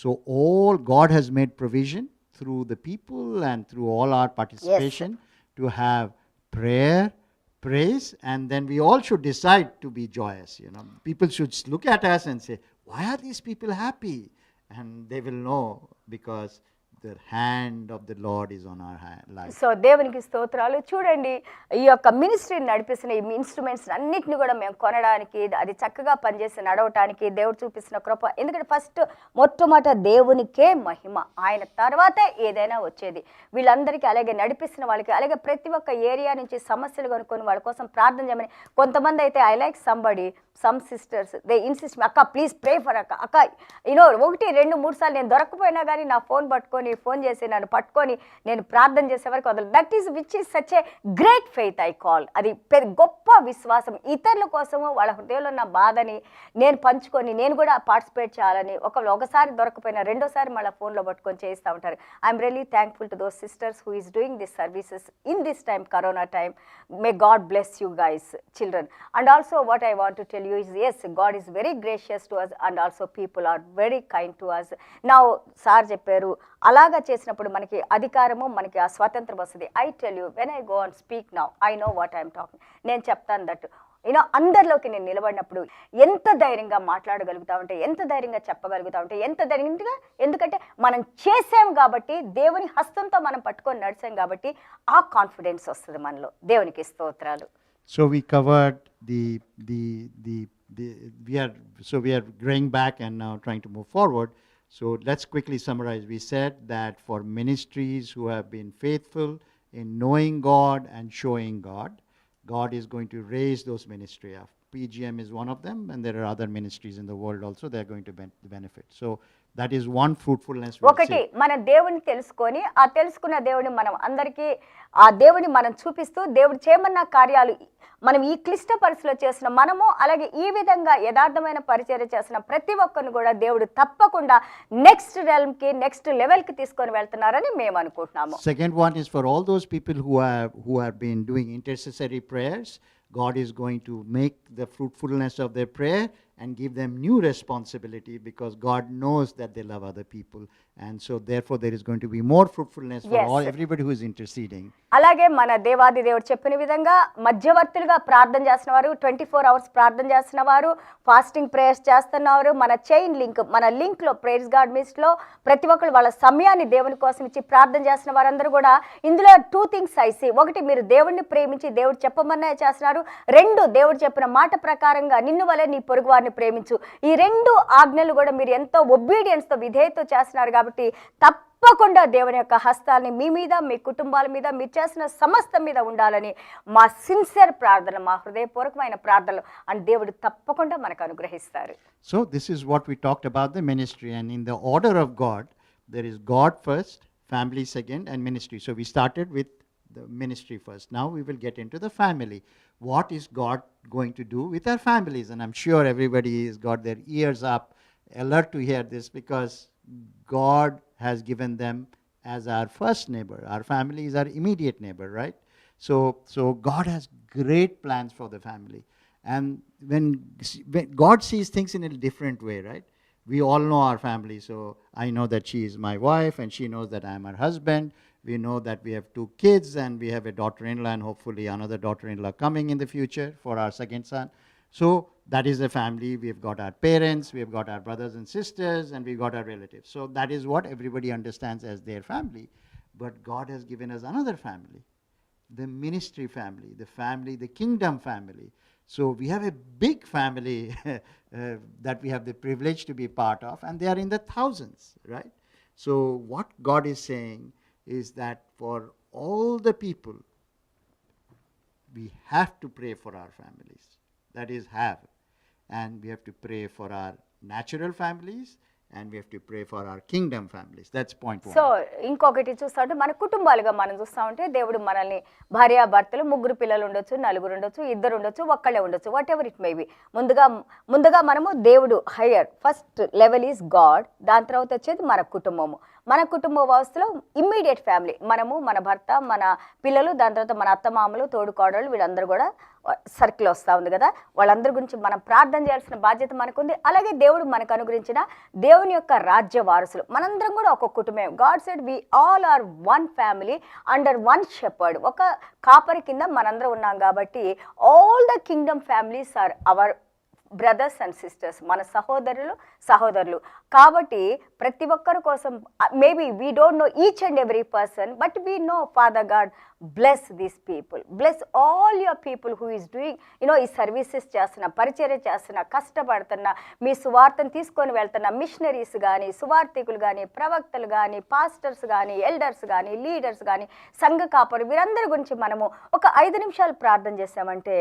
So all God has made provision through the people and through all our participation to have prayer, praise, and then we all should decide to be joyous. People should look at us and say, why are these people happy? And they will know because the hand of the Lord is on our life.
So దేవునికి స్తోత్రాలు. చూడండి, ఈ యొక్క మినిస్ట్రీని నడిపిస్తున్న ఈ instruments అన్నిటిని కూడా మేము కొనడానికి, అది చక్కగా పనిచేసి నడవటానికి దేవుడు చూపిస్తున్న కృప. ఎందుకంటే ఫస్ట్ మొట్టమొదట దేవునికే మహిమ, ఆయన తర్వాతే ఏదైనా వచ్చేది. వీళ్ళందరికీ అలాగే నడిపిస్తున్న వాళ్ళకి, అలాగే ప్రతి ఒక్క ఏరియా నుంచి సమస్యలు కనుక్కొని వాళ్ళ కోసం ప్రార్థన చేయమని. కొంతమంది అయితే I like somebody, some sisters they insist, అక్క ప్లీజ్ ప్రే ఫర్ అక్క. 1, 2, 3 సార్లు నేను దొరకపోయినా కానీ నా ఫోన్ చేసి నన్ను పట్టుకొని నేను ప్రార్థన చేసే వరకు వదలు. That is which is such a great faith I call. అది గొప్ప విశ్వాసం. ఇతరుల కోసము వాళ్ళ హృదయంలో ఉన్న బాధని నేను పంచుకొని నేను కూడా పార్టిసిపేట్ చేయాలని, ఒకసారి దొరకపోయినా రెండోసారి మళ్ళీ ఫోన్లో పట్టుకొని చేస్తూ ఉంటారు. I'm really thankful to those sisters who is doing this services in this time, corona time. May God bless you guys, children. And also what I want to tell you is, yes, God is very gracious to us and also people are very kind to us. Now sir చెప్పారు, అలాగా చేసినప్పుడు మనకి అధికారము, మనకి ఆ స్వాతంత్రం వస్తుంది. I tell you, when I go and speak now, I know what I am talking. నేను చెప్తాను దట్ అందరిలోకి నేను నిలబడినప్పుడు ఎంత ధైర్యంగా మాట్లాడగలుగుతా ఉంటే, ఎంత ధైర్యంగా చెప్పగలుగుతా ఉంటే, ఎంత ధైర్యంగా, ఎందుకంటే మనం చేసాం కాబట్టి, దేవుని హస్తంతో మనం పట్టుకొని నడిచాం కాబట్టి ఆ కాన్ఫిడెన్స్ వస్తుంది మనలో. దేవునికి స్తోత్రాలు.
So we covered we are going back and now trying to move forward. So let's quickly summarize. We said that for ministries who have been faithful in knowing God and showing God, God is going to raise those ministries up. PGM is one of them, and there are other ministries in the world also. They are going to benefit. So that is one fruitfulness.
ఒకటి, మన దేవుని తెలుసుకొని, ఆ తెలుసుకున్న దేవుని మనం అందరికీ, ఆ దేవుని మనం చూపిస్తూ, దేవుడు చేయమన్న కార్యాలు మనం ఈ క్లిష్ట పరిస్థితిలో చేసిన మనము, అలాగే ఈ విధంగా యథార్థమైన పరిచర్య చేసిన ప్రతి ఒక్కరిని కూడా దేవుడు తప్పకుండా నెక్స్ట్ రెల్మ్కి, నెక్స్ట్ లెవెల్కి తీసుకొని వెళ్తున్నారని మేము అనుకుంటున్నాము.
Second one is for all those people who have been doing intercessory prayers. God is going to make the fruitfulness of their prayer and give them new responsibility because God knows that they love other people, and so therefore there is going to be more fruitfulness for everybody who is interceding.
అలాగే మన దేవాది దేవుడు చెప్పిన విధంగా మధ్యవర్తులుగా ప్రార్థన చేస్తున్న వారు, 24 hours ప్రార్థన చేస్తున్న వారు, ఫాస్టింగ్ ప్రేయర్స్ చేస్తున్నవారు, మన చైన్ లింక్, మన లింక్లో ప్రేయర్స్ గాడ్ మిస్ట్లో ప్రతి ఒక్కరు వాళ్ళ సమయాన్ని దేవుని కోసం ఇచ్చి ప్రార్థన చేస్తున్న వారందరూ కూడా ఇందులో 2 things I see. ఒకటి, మీరు దేవుడిని ప్రేమించి దేవుడు చెప్పమన్నా చేస్తున్నారు. 2, దేవుడు చెప్పిన మాట ప్రకారంగా నిన్ను వలె నీ పొరుగు వారిని ప్రేమించు. ఈ 2 ఆజ్ఞలు కూడా మీరు ఎంతో ఒబీడియన్స్తో, విధేయతో చేస్తున్నారు కాబట్టి తప్పకుండా దేవుని యొక్క హస్తాన్ని మీ మీద, మీ కుటుంబాల మీద, మీరు చేసిన సమస్తం మీద ఉండాలని మా సిన్సియర్ ప్రార్థన, మా హృదయపూర్వకమైన ప్రార్థనలు, అండ్ దేవుడు తప్పకుండా మనకు అనుగ్రహిస్తారు.
So this is what we talked about the ministry, and in the order of God, there is God first, family second, and ministry. So we started with the ministry first. Now we will get into the family. What is God going to do with our families? And I'm sure everybody has got their ears up, alert to hear this, because God has given them as our first neighbor. Our family is our immediate neighbor, right? So God has great plans for the family. And when God sees things in a different way, right? we all know our family. So I know that she is my wife and she knows that I am her husband. We know that we have 2 kids and we have a daughter-in-law and hopefully another daughter-in-law coming in the future for our second son. So that is the family. We've got our parents, we've got our brothers and sisters, and we've got our relatives. So that is what everybody understands as their family. But God has given us another family, the ministry family, the kingdom family. So we have a big family that we have the privilege to be part of, and they are in the thousands, right? So what God is saying is that for all the people, we have to pray for our families. That is, have. And we have to pray for our natural families, and we have to pray for our kingdom families. That's point 1.
So ఇంకొకటి చూస్తుంటే మన కుటుంబాలుగా మనం చూస్తూ ఉంటే దేవుడు మనల్ని భార్యాభర్తలు 3 పిల్లలు ఉండొచ్చు, 4 ఉండొచ్చు, 2 ఉండొచ్చు, ఒక్కళ్ళే ఉండొచ్చు, what ever it may be. ముందుగా మనము దేవుడు higher, first level is God. దాని తర్వాత వచ్చేది మన కుటుంబము. మన కుటుంబ వ్యవస్థలో ఇమ్మీడియట్ ఫ్యామిలీ, మనము, మన భర్త, మన పిల్లలు, దాని తర్వాత మన అత్తమామలు, తోడుకోడళ్ళు, వీళ్ళందరూ కూడా సర్కిల్ వస్తూ ఉంది కదా. వాళ్ళందరి గురించి మనం ప్రార్థన చేయాల్సిన బాధ్యత మనకుంది. అలాగే దేవుడు మనకు అనుగ్రహించిన దేవుని యొక్క రాజ్య వారసులు మనందరం కూడా ఒక కుటుంబం. God said we all are one family under one shepherd. ఒక కాపరి కింద మనందరం ఉన్నాం కాబట్టి all the kingdom families are our brothers and sisters, మన సహోదరులు. కాబట్టి ప్రతి ఒక్కరి కోసం maybe we don't know each and every person, but we know father God bless these people, bless all your people who is doing ఈ services చేస్తున్న, పరిచర్య చేస్తున్న, కష్టపడుతున్న, మీ సువార్తను తీసుకొని వెళ్తున్న మిషనరీస్ కానీ, సువార్థికులు కానీ, ప్రవక్తలు కానీ, పాస్టర్స్ కానీ, ఎల్డర్స్ కానీ, లీడర్స్ కానీ, సంఘ కాపరు, వీరందరి గురించి మనము ఒక 5 నిమిషాలు ప్రార్థన చేసామంటే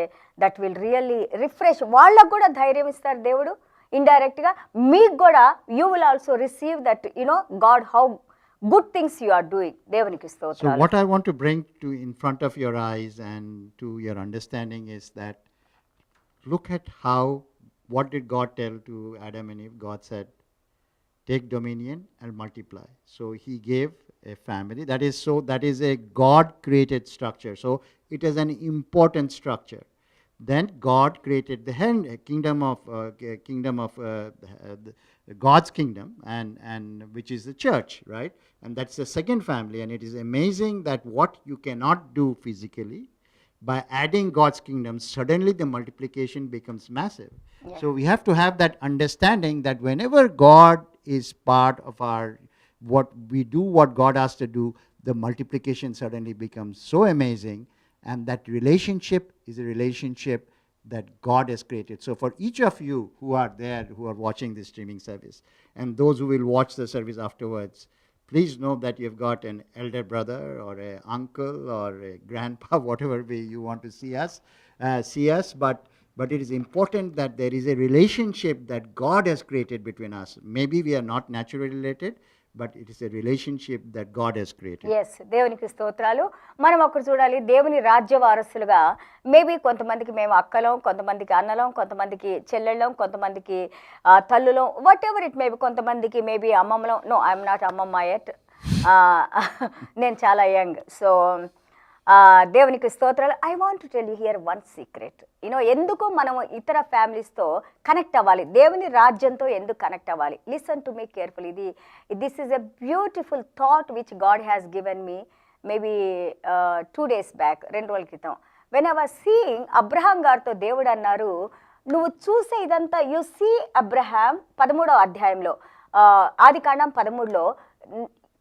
దట్ విల్ రియల్లీ రిఫ్రెష్. వాళ్ళకు కూడా ధైర్యం ఇస్తారు దేవుడు. ఇండైరెక్ట్గా మీకు కూడా you will also receive that God how good things you are doing. దేవునికి స్తోత్రాలు.
So what I want to bring to in front of your eyes and to your understanding is that look at what did God tell to Adam and Eve? God said, take dominion and multiply. So he gave a family. That is a God created structure. So it is an important structure. Then God created the kingdom of God's kingdom, and which is the church, right? And that's the second family. And it is amazing that what you cannot do physically, by adding God's kingdom, suddenly the multiplication becomes massive. Yeah. So we have to have that understanding that whenever God is part of what God has to do, the multiplication suddenly becomes so amazing. And that relationship is a relationship that God has created. So for each of you who are there, who are watching this streaming service, and those who will watch the service afterwards, please know that you've got an elder brother or an uncle or a grandpa, whatever way you want to see us. But it is important that there is a relationship that God has created between us. Maybe we are not naturally related, but it is a relationship that God has created.
Yes, దేవునికి స్తోత్రాలు. మనం ఒకరు చూడాలి, దేవుని రాజ్య వారసులుగా maybe కొంతమందికి మేము అక్కలం, కొంతమందికి అన్నలం, కొంతమందికి చెల్లెళ్ళం, కొంతమందికి తల్లులం, వాట్ ఎవర్ ఇట్ మేబీ, కొంతమందికి మేబీ అమ్మమ్మలం. నో, ఐఎమ్ నాట్ అమ్మమ్మ యెట్, నేను చాలా యంగ్. సో దేవునికి స్తోత్రాలు. I want to tell you here one secret. ఎందుకు మనం ఇతర ఫ్యామిలీస్తో కనెక్ట్ అవ్వాలి, దేవుని రాజ్యంతో ఎందుకు కనెక్ట్ అవ్వాలి? Listen to me careful. This is a beautiful thought which God has given me maybe 2 days back, 2 రోజుల క్రితం. When I was seeing, Abraham గారితో దేవుడు అన్నారు, నువ్వు చూసే ఇదంతా, యు సీ అబ్రహాం 13వ అధ్యాయంలో, ఆదికాండం 13లో,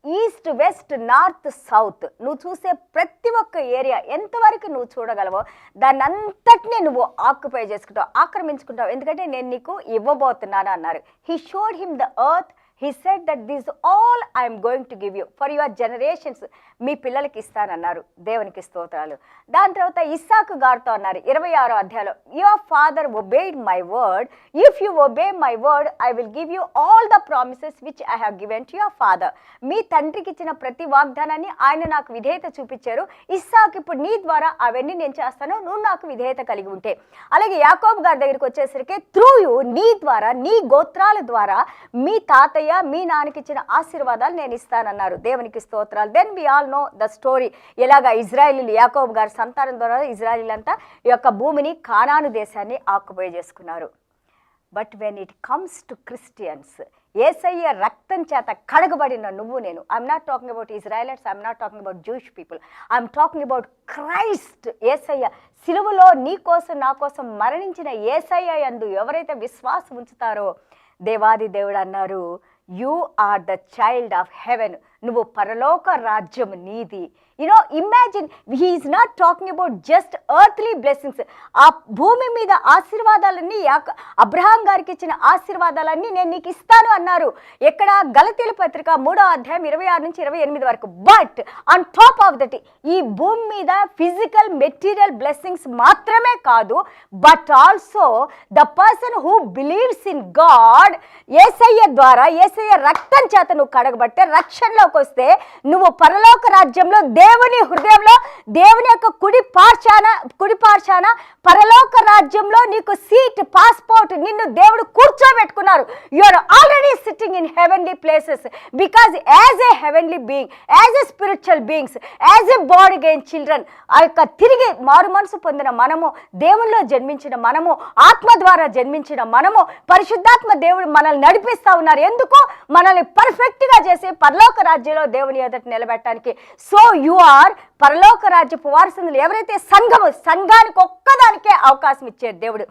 ఈస్ట్, వెస్ట్, నార్త్, సౌత్, నువ్వు చూసే ప్రతి ఒక్క ఏరియా ఎంతవరకు నువ్వు చూడగలవో దాన్ని అంతటినీ నువ్వు ఆక్యుపై చేసుకుంటావు, ఆక్రమించుకుంటావు, ఎందుకంటే నేను నీకు ఇవ్వబోతున్నాను అన్నారు. He showed him the earth. He said that this all I am going to give you for your generations. మీ పిల్లలకి ఇస్తానన్నారు. దేవునికి స్తోత్రాలు. దాని తర్వాత ఇస్సాకు గారితో అన్నారు 26వ అధ్యాయంలో, your father obeyed my word. If you obey my word, I will give you all the promises which I have given to your father. మీ తండ్రికి ఇచ్చిన ప్రతి వాగ్దానాన్ని ఆయన నాకు విధేయత చూపించారు. ఇస్సాకు ఇప్పుడు నీ ద్వారా అవన్నీ నేను చేస్తాను, నువ్వు నాకు విధేయత కలిగి ఉంటే. అలాగే యాకోబు గారి దగ్గరికి వచ్చేసరికి త్రూ యూ, నీ ద్వారా, నీ గోత్రాల ద్వారా మీ తాతయ్య, మీ నాన్నకి ఇచ్చిన ఆశీర్వాదాలు నేను ఇస్తానన్నారు. దేవునికి స్తోత్రాలు. Then we all know the story. ఎలాగా ఇజ్రాయేలీలు, యాకోబు గారి సంతానం ద్వారా ఇజ్రాయేలీలంతా ఈ యొక్క భూమిని, కానాను దేశాన్ని ఆక్యుపై చేసుకున్నారు. But when it comes to Christians, యేసయ్య రక్తం చేత కడగబడిన నువ్వు నేను, I'm not talking about Israelites, I'm not talking about Jewish people, I'm talking about Christ. యేసయ్య సిలువలో నీ కోసం నా కోసం మరణించిన యేసయ్య యందు ఎవరైతే విశ్వాసం ఉంచుతారో, దేవాది దేవుడు అన్నారు, you are the child of heaven, నువ్వు పరలోక రాజ్యం నీది. You know imagine, he's not talking about just earthly blessings. ఆ భూమి మీద ఆశీర్వాదాలన్నీ, అబ్రహాం గారికి ఇచ్చిన ఆశీర్వాదాలన్నీ నేను నీకు ఇస్తాను అన్నారు. ఎక్కడ? గలతీల పత్రిక 3వ అధ్యాయం 26 నుంచి 28 వరకు. But on top of that, ఈ భూమి మీద ఫిజికల్ మెటీరియల్ బ్లెస్సింగ్స్ మాత్రమే కాదు, but also the person who believes in God, యేసయ్య ద్వారా, యేసయ్య రక్తం చేత నువ్వు కడగబట్టే రక్షణలోకి వస్తే నువ్వు పరలోక రాజ్యంలో దేవుని హృదయంలో, దేవుని యొక్క కుడి పార్శాన పరలోక రాజ్యంలో నీకు సీట్, పాస్పోర్ట్, నిన్ను దేవుడు కూర్చోబెట్టుకున్నారు. You are already sitting in heavenly places, because as a heavenly being, as a spiritual beings, as a body gain children, ఆ యొక్క తిరిగి మారు మనసు పొందిన మనము, దేవునిలో జన్మించిన మనము, ఆత్మ ద్వారా జన్మించిన మనము, పరిశుద్ధాత్మ దేవుడు మనల్ని నడిపిస్తా ఉన్నారు. ఎందుకు? మనల్ని పర్ఫెక్ట్గా చేసి పరలోక రాజ్యంలో దేవుని ఎదుట నిలబెట్టడానికి. సో యు ఆర్ పరలోక రాజ్యపు వారసులు. ఎవరైతే సంఘానికి ఒక్కదానికే అవకాశం ఇచ్చారు దేవుడు.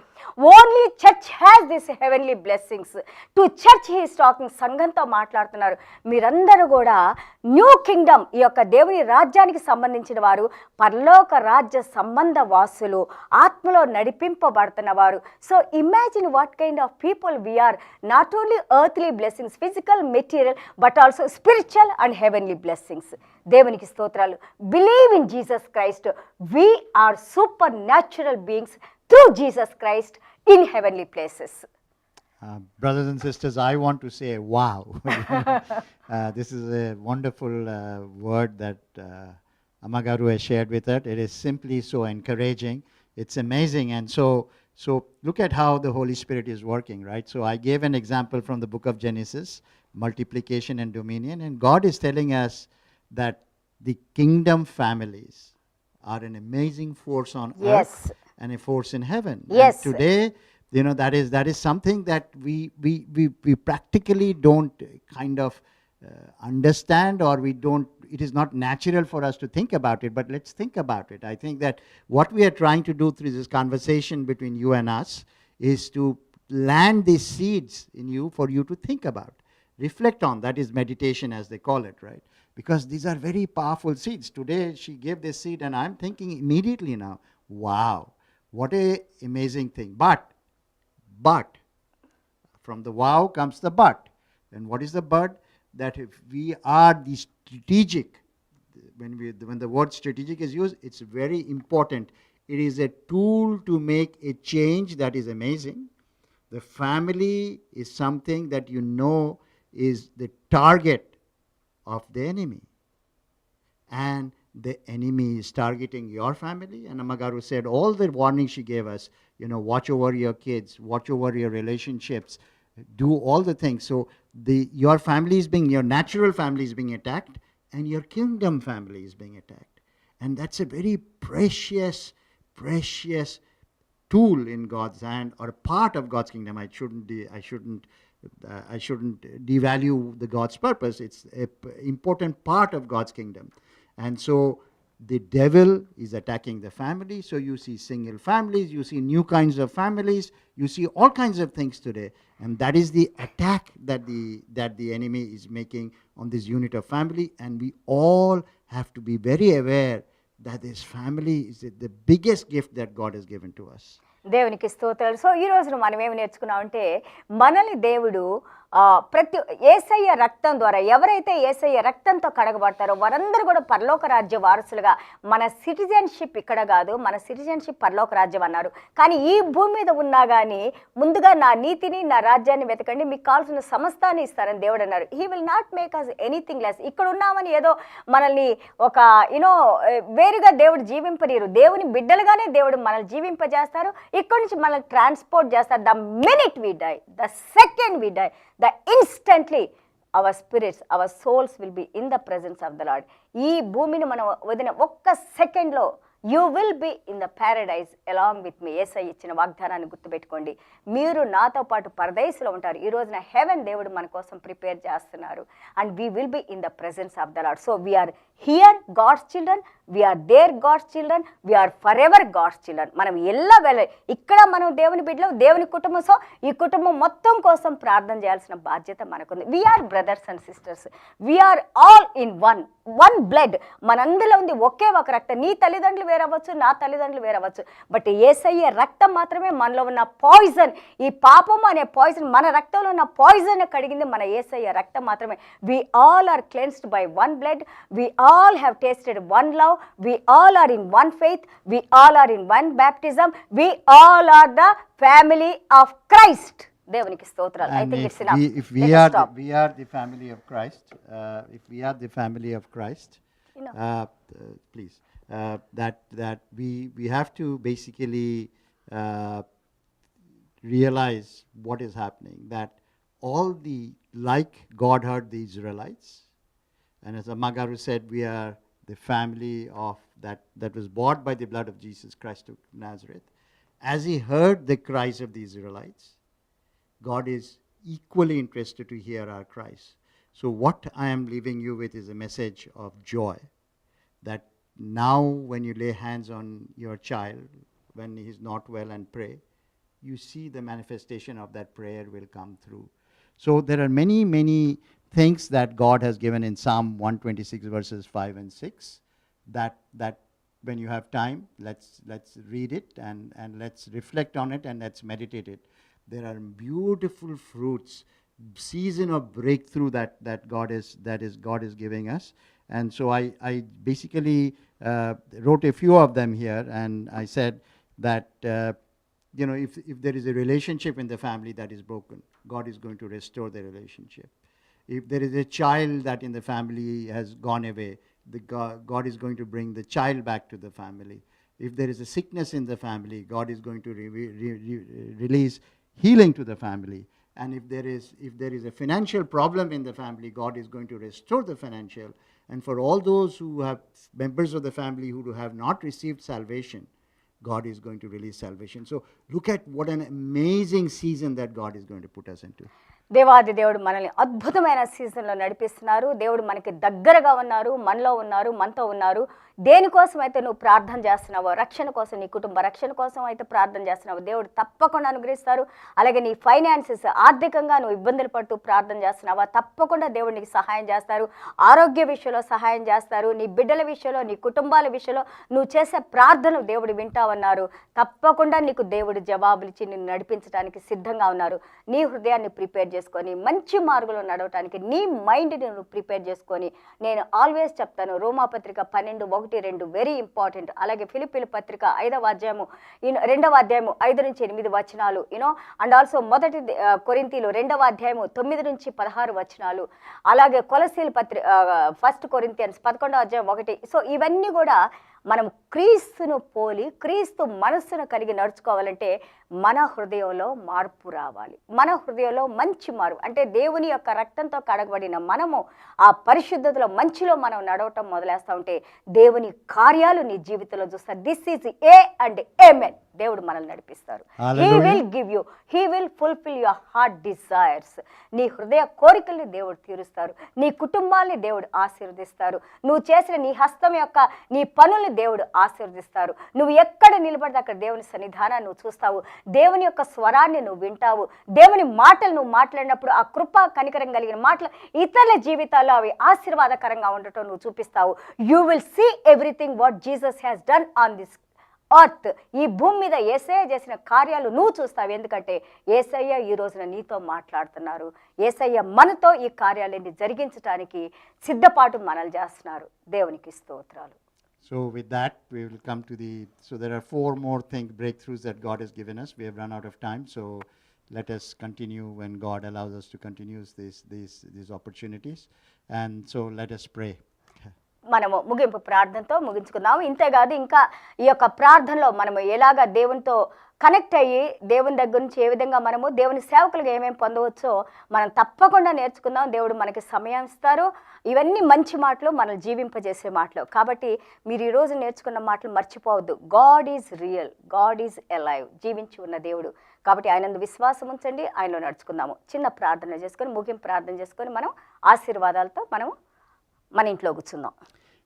Only church has this heavenly blessings. To church he's talking. సంఘంతో మాట్లాడుతున్నారు. మీరందరూ కూడా న్యూ కింగ్డమ్, ఈ యొక్క దేవుని రాజ్యానికి సంబంధించిన వారు, పరలోక రాజ్య సంబంధ వాసులు, ఆత్మలో నడిపింపబడుతున్న వారు. So imagine what kind of people we're. Not only earthly blessings, physical material, but also spiritual and heavenly blessings. దేవునికి స్తోత్రాలు. Believe in Jesus Christ. We are supernatural beings through Jesus Christ in heavenly places.
Brothers and sisters, I want to say wow. This is a wonderful word that Amagaru has shared with us. It is simply so encouraging. It's amazing. And so look at how the Holy Spirit is working, right? So I gave an example from the book of Genesis, multiplication and dominion. And God is telling us that the kingdom families are an amazing force on earth and a force in heaven.
Yes.
And today, that is something that we practically don't kind of understand, or it is not natural for us to think about it, but let's think about it. I think that what we are trying to do through this conversation between you and us is to land these seeds in you for you to think about, reflect on. That is meditation, as they call it, right? Because these are very powerful seeds. Today she gave this seed and I'm thinking immediately now, wow, what a amazing thing. But from the wow comes the but. And what is the but? That if we are the strategic, when the word strategic is used, it's very important. It is a tool to make a change that is amazing. The family is something that you know is the target of the enemy. And the enemy is targeting your family. And Amagaru said all the warnings she gave us, watch over your kids, watch over your relationships, do all the things. So your family is your natural family is being attacked, and your kingdom family is being attacked. And that's a very precious tool in God's hand, or a part of God's kingdom. I shouldn't devalue the God's purpose. It's an important part of God's kingdom. And so the devil is attacking the family. So you see single families, you see new kinds of families, you see all kinds of things today. And that is the attack that the enemy is making on this unit of family. And we all have to be very aware that this family is the biggest gift that God has given to us.
దేవునికి స్తోత్రాలు. So ఈ రోజున మనం ఏమి నేర్చుకున్నామంటే, మనల్ని దేవుడు ప్రతి యేసయ్య రక్తం ద్వారా, ఎవరైతే యేసయ్య రక్తంతో కడగబడతారో వారందరూ కూడా పరలోక రాజ్య వారసులుగా. మన సిటిజన్షిప్ ఇక్కడ కాదు, మన సిటిజన్షిప్ పరలోక రాజ్యం అన్నారు. కానీ ఈ భూమి మీద ఉన్నా కానీ ముందుగా నా నీతిని, నా రాజ్యాన్ని వెతకండి, మీకు కావాల్సిన సమస్తాన్ని ఇస్తారని దేవుడు అన్నారు. He will not make us anything less. ఇక్కడ ఉన్నామని ఏదో మనల్ని ఒక వేరుగా దేవుడు జీవింపనీరు. దేవుని బిడ్డలుగానే దేవుడు మనల్ని జీవింపజేస్తారు. ఇక్కడ నుంచి మనల్ని ట్రాన్స్పోర్ట్ చేస్తారు. The minute we die, the second we die, the instantly our spirits, our souls will be in the presence of the Lord. ఈ భూమిని మనం వదిన ఒక్క సెకండ్లో you will be in the paradise along with me. యేసయ్య ఇచ్చిన వాగ్దానాన్ని గుర్తుపెట్టుకోండి. మీరు నాతో పాటు పరదైస్లో ఉంటారు. ఈ రోజున హెవెన్ దేవుడు మన కోసం ప్రిపేర్ చేస్తున్నారు. And we will be in the presence of the Lord. So we're here God's children, we're there God's children, we're forever God's children. మనం ఎలా వెళ్ళాలి, ఇక్కడ మనం దేవుని బిడ్డలు, దేవుని కుటుంబం. సో ఈ కుటుంబం మొత్తం కోసం ప్రార్థన చేయాల్సిన బాధ్యత మనకుంది. We are brothers and sisters, we are all in one blood. మనందరిలో ఉంది ఒకే ఒక రక్తం. నీ తల్లిదండ్రులు వేరవచ్చు, నా తల్లిదండ్రులు వేరవచ్చు, బట్ యేసయ్య రక్తం మాత్రమే మనలో ఉన్న పాయిజన్, ఈ పాపము అనే పాయిజన్, మన రక్తంలో ఉన్న పాయిజన్ కడిగింది మన యేసయ్య రక్తం మాత్రమే. We all are cleansed by one blood, we all have tasted one love, we all are in one faith, we all are in one baptism, we all are the family of Christ. దేవునికి స్తోత్రాలు. I think it's enough.
If we are the family of Christ, if we are the family of Christ, please, that we have to basically realize what is happening, that all the, like God heard the Israelites, and as Amagaru said, we are the family of that was bought by the blood of Jesus Christ of Nazareth. As he heard the cries of the Israelites, God is equally interested to hear our cries. So what I am leaving you with is a message of joy, that now when you lay hands on your child when he is not well and pray, you see the manifestation of that prayer will come through. So there are many things that God has given in Psalm 126 verses 5 and 6, that when you have time, let's read it and let's reflect on it and let's meditate it. There are beautiful fruits, season of breakthrough that God is giving us. And so I basically wrote a few of them here, and I said that if there is a relationship in the family that is broken, God is going to restore the relationship. If there is a child that in the family has gone away, God is going to bring the child back to the family. If there is a sickness in the family, God is going to release healing to the family. And if there is a financial problem in the family, God is going to restore the financial. And for all those who have members of the family who have not received salvation, God is going to release salvation. So look at what an amazing season that God is going to put us into.
దేవాది దేవుడు మనల్ని అద్భుతమైన సీజన్లో నడిపిస్తున్నారు. దేవుడు మనకి దగ్గరగా ఉన్నారు, మనలో ఉన్నారు, మనతో ఉన్నారు. దేనికోసం అయితే నువ్వు ప్రార్థన చేస్తున్నావో, రక్షణ కోసం, నీ కుటుంబ రక్షణ కోసం అయితే ప్రార్థన చేస్తున్నావో, దేవుడు తప్పకుండా అనుగ్రహిస్తారు. అలాగే నీ ఫైనాన్సెస్, ఆర్థికంగా నువ్వు ఇబ్బందులు పడుతూ ప్రార్థన చేస్తున్నావా, తప్పకుండా దేవుడు నీకు సహాయం చేస్తారు. ఆరోగ్య విషయంలో సహాయం చేస్తారు. నీ బిడ్డల విషయంలో, నీ కుటుంబాల విషయంలో నువ్వు చేసే ప్రార్థన దేవుడు వింటావన్నారు. తప్పకుండా నీకు దేవుడు జవాబులు ఇచ్చి నిన్ను నడిపించడానికి సిద్ధంగా ఉన్నారు. నీ హృదయాన్ని ప్రిపేర్ చేసుకొని మంచి మార్గంలో నడవటానికి నీ మైండ్ని నువ్వు ప్రిపేర్ చేసుకొని, నేను ఆల్వేస్ చెప్తాను, రోమాపత్రిక 12:1-2 వెరీ ఇంపార్టెంట్. అలాగే ఫిలిప్పీల పత్రిక 5వ అధ్యాయము 2వ అధ్యాయము 5-8 వచనాలు, అండ్ ఆల్సో మొదటి కొరింథీలు 2వ అధ్యాయము 9-16 వచనాలు, అలాగే కొలసీల పత్రిక 1 కొరింథియన్స్ 11వ అధ్యాయం 1. సో ఇవన్నీ కూడా మనం క్రీస్తును పోలి, క్రీస్తు మనస్సును కలిగి నడుచుకోవాలంటే మన హృదయంలో మార్పు రావాలి. మన హృదయంలో మంచి మార్పు అంటే దేవుని యొక్క రక్తంతో కడగబడిన మనము ఆ పరిశుద్ధతలో మంచిలో మనం నడవటం మొదలేస్తూ ఉంటే దేవుని కార్యాలు నీ జీవితంలో చూస్తారు. దిస్ ఈజ్ ఏ అండ్ ఆమేన్. దేవుడు మనల్ని నడిపిస్తారు. He will give you, he will fulfil your heart desires. నీ హృదయ కోరికల్ని దేవుడు తీరుస్తారు. నీ కుటుంబాన్ని దేవుడు ఆశీర్వదిస్తారు. నువ్వు చేసిన నీ హస్తం యొక్క నీ పనుల్ని దేవుడు ఆశీర్వదిస్తారు. నువ్వు ఎక్కడ నిలబడితే అక్కడ దేవుని సన్నిధానాన్ని నువ్వు చూస్తావు. దేవుని యొక్క స్వరాన్ని నువ్వు వింటావు. దేవుని మాటలు నువ్వు మాట్లాడినప్పుడు ఆ కృప కనికరం కలిగిన మాటలు ఇతరుల జీవితాల్లో అవి ఆశీర్వాదకరంగా ఉండటం నువ్వు చూపిస్తావు. You will see everything what Jesus has done on this earth. ఈ భూమి మీద యేసయ్య చేసిన కార్యాలు నువ్వు చూస్తావు. ఎందుకంటే యేసయ్య ఈ రోజున నీతో మాట్లాడుతున్నారు. యేసయ్య మనతో ఈ కార్యాలన్నీ జరిగించడానికి సిద్ధపాటు మనల్ని చేస్తున్నారు. దేవునికి స్తోత్రాలు.
So with that, we will come to so there are 4 more breakthroughs that God has given us. We have run out of time, so let us continue when God allows us to continue these opportunities. And so let us pray.
మనము ముగింపు ప్రార్థనతో ముగించుకుందాము. ఇంతేకాదు ఇంకా ఈ యొక్క ప్రార్థనలో మనము ఎలాగ దేవునితో కనెక్ట్ అయ్యి దేవుని దగ్గర నుంచి ఏ విధంగా మనము దేవుని సేవకులుగా ఏమేమి పొందవచ్చో మనం తప్పకుండా నేర్చుకుందాం. దేవుడు మనకి సమయం ఇస్తారు. ఇవన్నీ మంచి మాటలు, మనల్ని జీవింపజేసే మాటలు. కాబట్టి మీరు ఈరోజు నేర్చుకున్న మాటలు మర్చిపోవద్దు. God is real, God is alive, జీవించి ఉన్న దేవుడు. కాబట్టి ఆయనందు విశ్వాసం ఉంచండి, ఆయనలో నడుచుకుందాము. చిన్న ప్రార్థన చేసుకొని ముగింపు ప్రార్థన చేసుకొని మనం ఆశీర్వాదాలతో మనము మన ఇంట్లో కూర్చుందాం.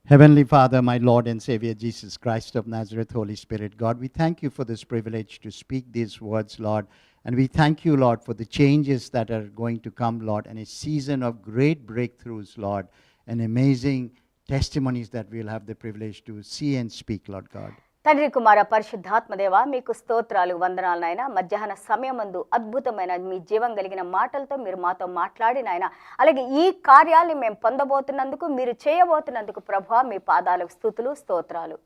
Heavenly Father, my Lord and Savior Jesus Christ of Nazareth, Holy Spirit, God, we thank you for this privilege to speak these words, Lord. And we thank you, Lord, for the changes that are going to come, Lord, and a season of great breakthroughs, Lord, and amazing testimonies that we'll have the privilege to see and speak, Lord God.
తండ్రి కుమార పరిశుద్ధాత్మదేవ మీకు స్తోత్రాలు, వందనాలు నాయన. మధ్యాహ్న సమయమందు అద్భుతమైన మీ జీవం కలిగిన మాటలతో మీరు మాతో మాట్లాడి నాయన, అలాగే ఈ కార్యాలను మేము పొందబోతున్నందుకు, మీరు చేయబోతున్నందుకు ప్రభువా మీ పాదాలకు స్తుతులు, స్తోత్రాలు.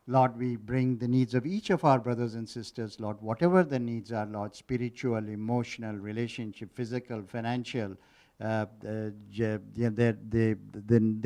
Lord, we bring the needs of each of our brothers and sisters, Lord, whatever the needs are, Lord, spiritual, emotional, relationship, physical, financial,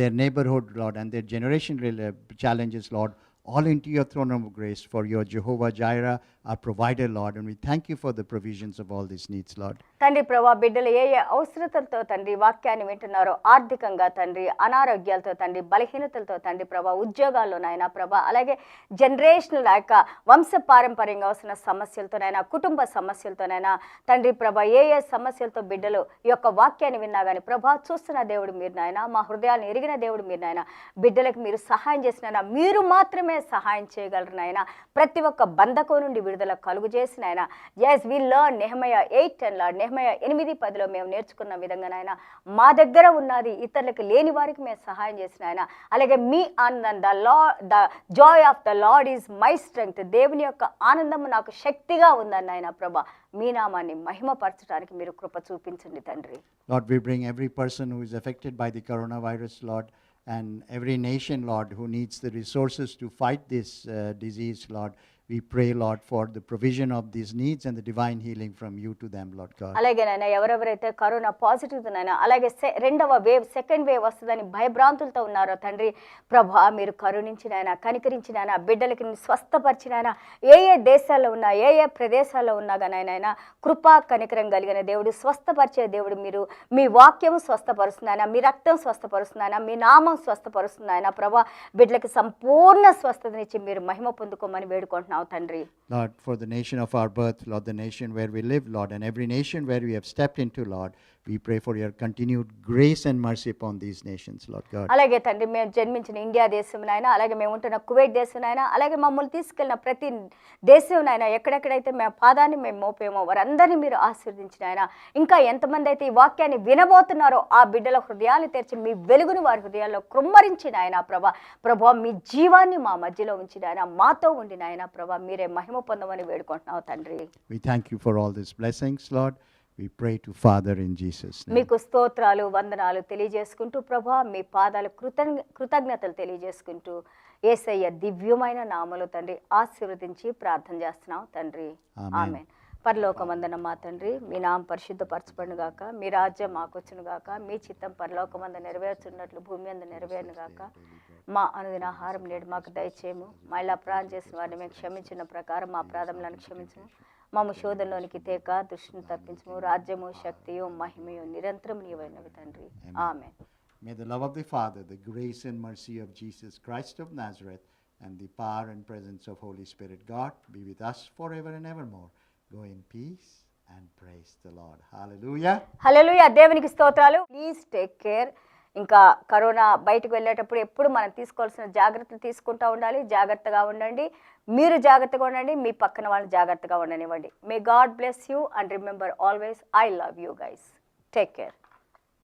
their neighborhood, Lord, and their generational challenges, Lord, all into your throne of grace, for your Jehovah Jireh, our provider, Lord, and we thank you for the provisions of all these needs, Lord.
తండ్రి ప్రభా, బిడ్డలు ఏ ఏ అవసరతలతో తండ్రి వాక్యాన్ని వింటున్నారో, ఆర్థికంగా తండ్రి, అనారోగ్యాలతో తండ్రి, బలహీనతలతో తండ్రి ప్రభా, ఉద్యోగాల్లో నాయన ప్రభా, అలాగే జనరేషనల్ యొక్క వంశ పారంపర్యంగా వస్తున్న సమస్యలతోనైనా, కుటుంబ సమస్యలతోనైనా తండ్రి ప్రభా, ఏ ఏ సమస్యలతో బిడ్డలు ఈ యొక్క వాక్యాన్ని విన్నా కానీ ప్రభా, చూస్తున్న దేవుడు మీరు నాయన, మా హృదయాలను ఎరిగిన దేవుడు మీరు నాయన, బిడ్డలకు మీరు సహాయం చేసిన మీరు మాత్రమే సహాయం చేయగలరు నాయన. ప్రతి ఒక్క బంధకం నుండి విడుదల కలుగు చేసిన ఆయన. ఎస్ వి లర్న్ నెహెమయా 8:10 లార్డ్, నెహెమయా 8:10లో మేము నేర్చుకున్న విధంగా నాయన, మా దగ్గర ఉన్నది ఇతరులకు లేని వారికి మేము సహాయం చేసిన ఆయన. అలాగే మీ ఆనందం, the Joy of the lord is my strength, దేవుని యొక్క ఆనందం నాకు శక్తిగా ఉందని ఆయన ప్రభా, మీ నామాన్ని మహిమపరచడానికి మీరు కృప చూపించండి తండ్రి.
Lord, we bring every person who is affected by the coronavirus, Lord, and every nation, Lord, who needs the resources to fight this disease, Lord. We pray, Lord, for the provision of these needs and the divine healing from you to them, Lord God.
అలాగే నాయన, ఎవరెవరైతే corona positive నాయన, అలాగే రెండవ wave, second wave వస్తుందని భయభ్రాంతులతో ఉన్నారో తండ్రి ప్రభా, మీరు కరుణించినాయన, కనికరించినాయన, బిడ్డలకి స్వస్థపరిచినాయన, ఏ ఏ దేశాల్లో ఉన్నా, ఏ ఏ ప్రదేశాల్లో ఉన్నా కానీ కృపా కనికరం కలిగిన దేవుడు, స్వస్థపరిచే దేవుడు మీరు. మీ వాక్యం స్వస్థపరుస్తున్నాయన, మీ రక్తం స్వస్థపరుస్తున్నాయన, మీ నామం స్వస్థపరుస్తున్నాయన ప్రభా, బిడ్డలకి సంపూర్ణ స్వస్థతనిచ్చి మీరు మహిమ పొందుకోమని వేడుకుంటున్నాం తండ్రి.
Lord, for the nation of our birth, Lord, the nation where we live, Lord, and every nation where we have stepped into, Lord, we pray for your continued grace and mercy upon these nations, Lord God.
అలాగే తండ్రి, మేము జన్మించిన India దేశంనైనా, అలాగే మేము ఉంటున్న Kuwait దేశంనైనా, అలాగే మమ్మల్ని తీసుకెళ్ళిన ప్రతి దేశంనైనా, ఎక్కడెక్కడైతే మేము పాదాన్ని మేము మోపేమో వారందరినీ మీరు ఆశీర్వదించిన ఆయన. ఇంకా ఎంతమంది అయితే ఈ వాక్యాన్ని వినబోతున్నారో ఆ బిడ్డల హృదయాలు తెరిచి మీ వెలుగును వారి హృదయాల్లో కృమ్మరించిన ఆయన ప్రభా, మీ జీవాన్ని మా మధ్యలో ఉంచిన ఆయన, మాతో ఉండిన ఆయన ప్రభా, మీరే మహిమ పొందమని వేడుకుంటున్నావు తండ్రి.
We thank you for all these blessings, Lord. We pray to Father in Jesus' name.
మీకు స్తోత్రాలు, వందనాలు తెలియజేసుకుంటూ ప్రభా, మీ పాదాలు కృతజ్ఞతలు తెలియజేసుకుంటూ యేసయ్య దివ్యమైన నామములో తండ్రి ఆశీర్వదించి ప్రార్థన చేస్తున్నాం తండ్రి. ఆమేన్. పరలోకమందున మా తండ్రి, మీ నామం పరిశుద్ధపరచబడును గాక, మీ రాజ్యం మాకొచ్చును గాక, మీ చిత్తం పరలోకమందు నెరవేర్చున్నట్లు భూమి అందు నెరవేరును గాక. మా అనుదిన ఆహారం నేడు మాకు దయచేయము, మా ఇలా అపరాధం చేసిన వారిని మేము క్షమించిన ప్రకారం మా అపరాధములను క్షమించము, మమ్మ శోధనలోనికి తేక దృష్టిని తప్పించము, రాజ్యము శక్తియు మహిమయు నిరంతరం నీవైనవి తండ్రి. ఆమేన్.
May the love of the Father, the grace and mercy of Jesus Christ of Nazareth, and the power and presence of Holy Spirit God be with us forever and evermore. Go in peace and praise the Lord. Hallelujah.
హల్లెలూయా. దేవునికి స్తోత్రాలు. Please take care. ఇంకా corona బయటకు వెళ్ళేటప్పుడు ఎప్పుడు మనం తీసుకోవాల్సిన జాగ్రత్తలు తీసుకుంటూ ఉండాలి. జాగ్రత్తగా ఉండండి, మీరు జాగ్రత్తగా ఉండండి, మీ పక్కన వాళ్ళు జాగ్రత్తగా ఉండనివ్వండి. May God bless you and remember always I love you guys. Take care.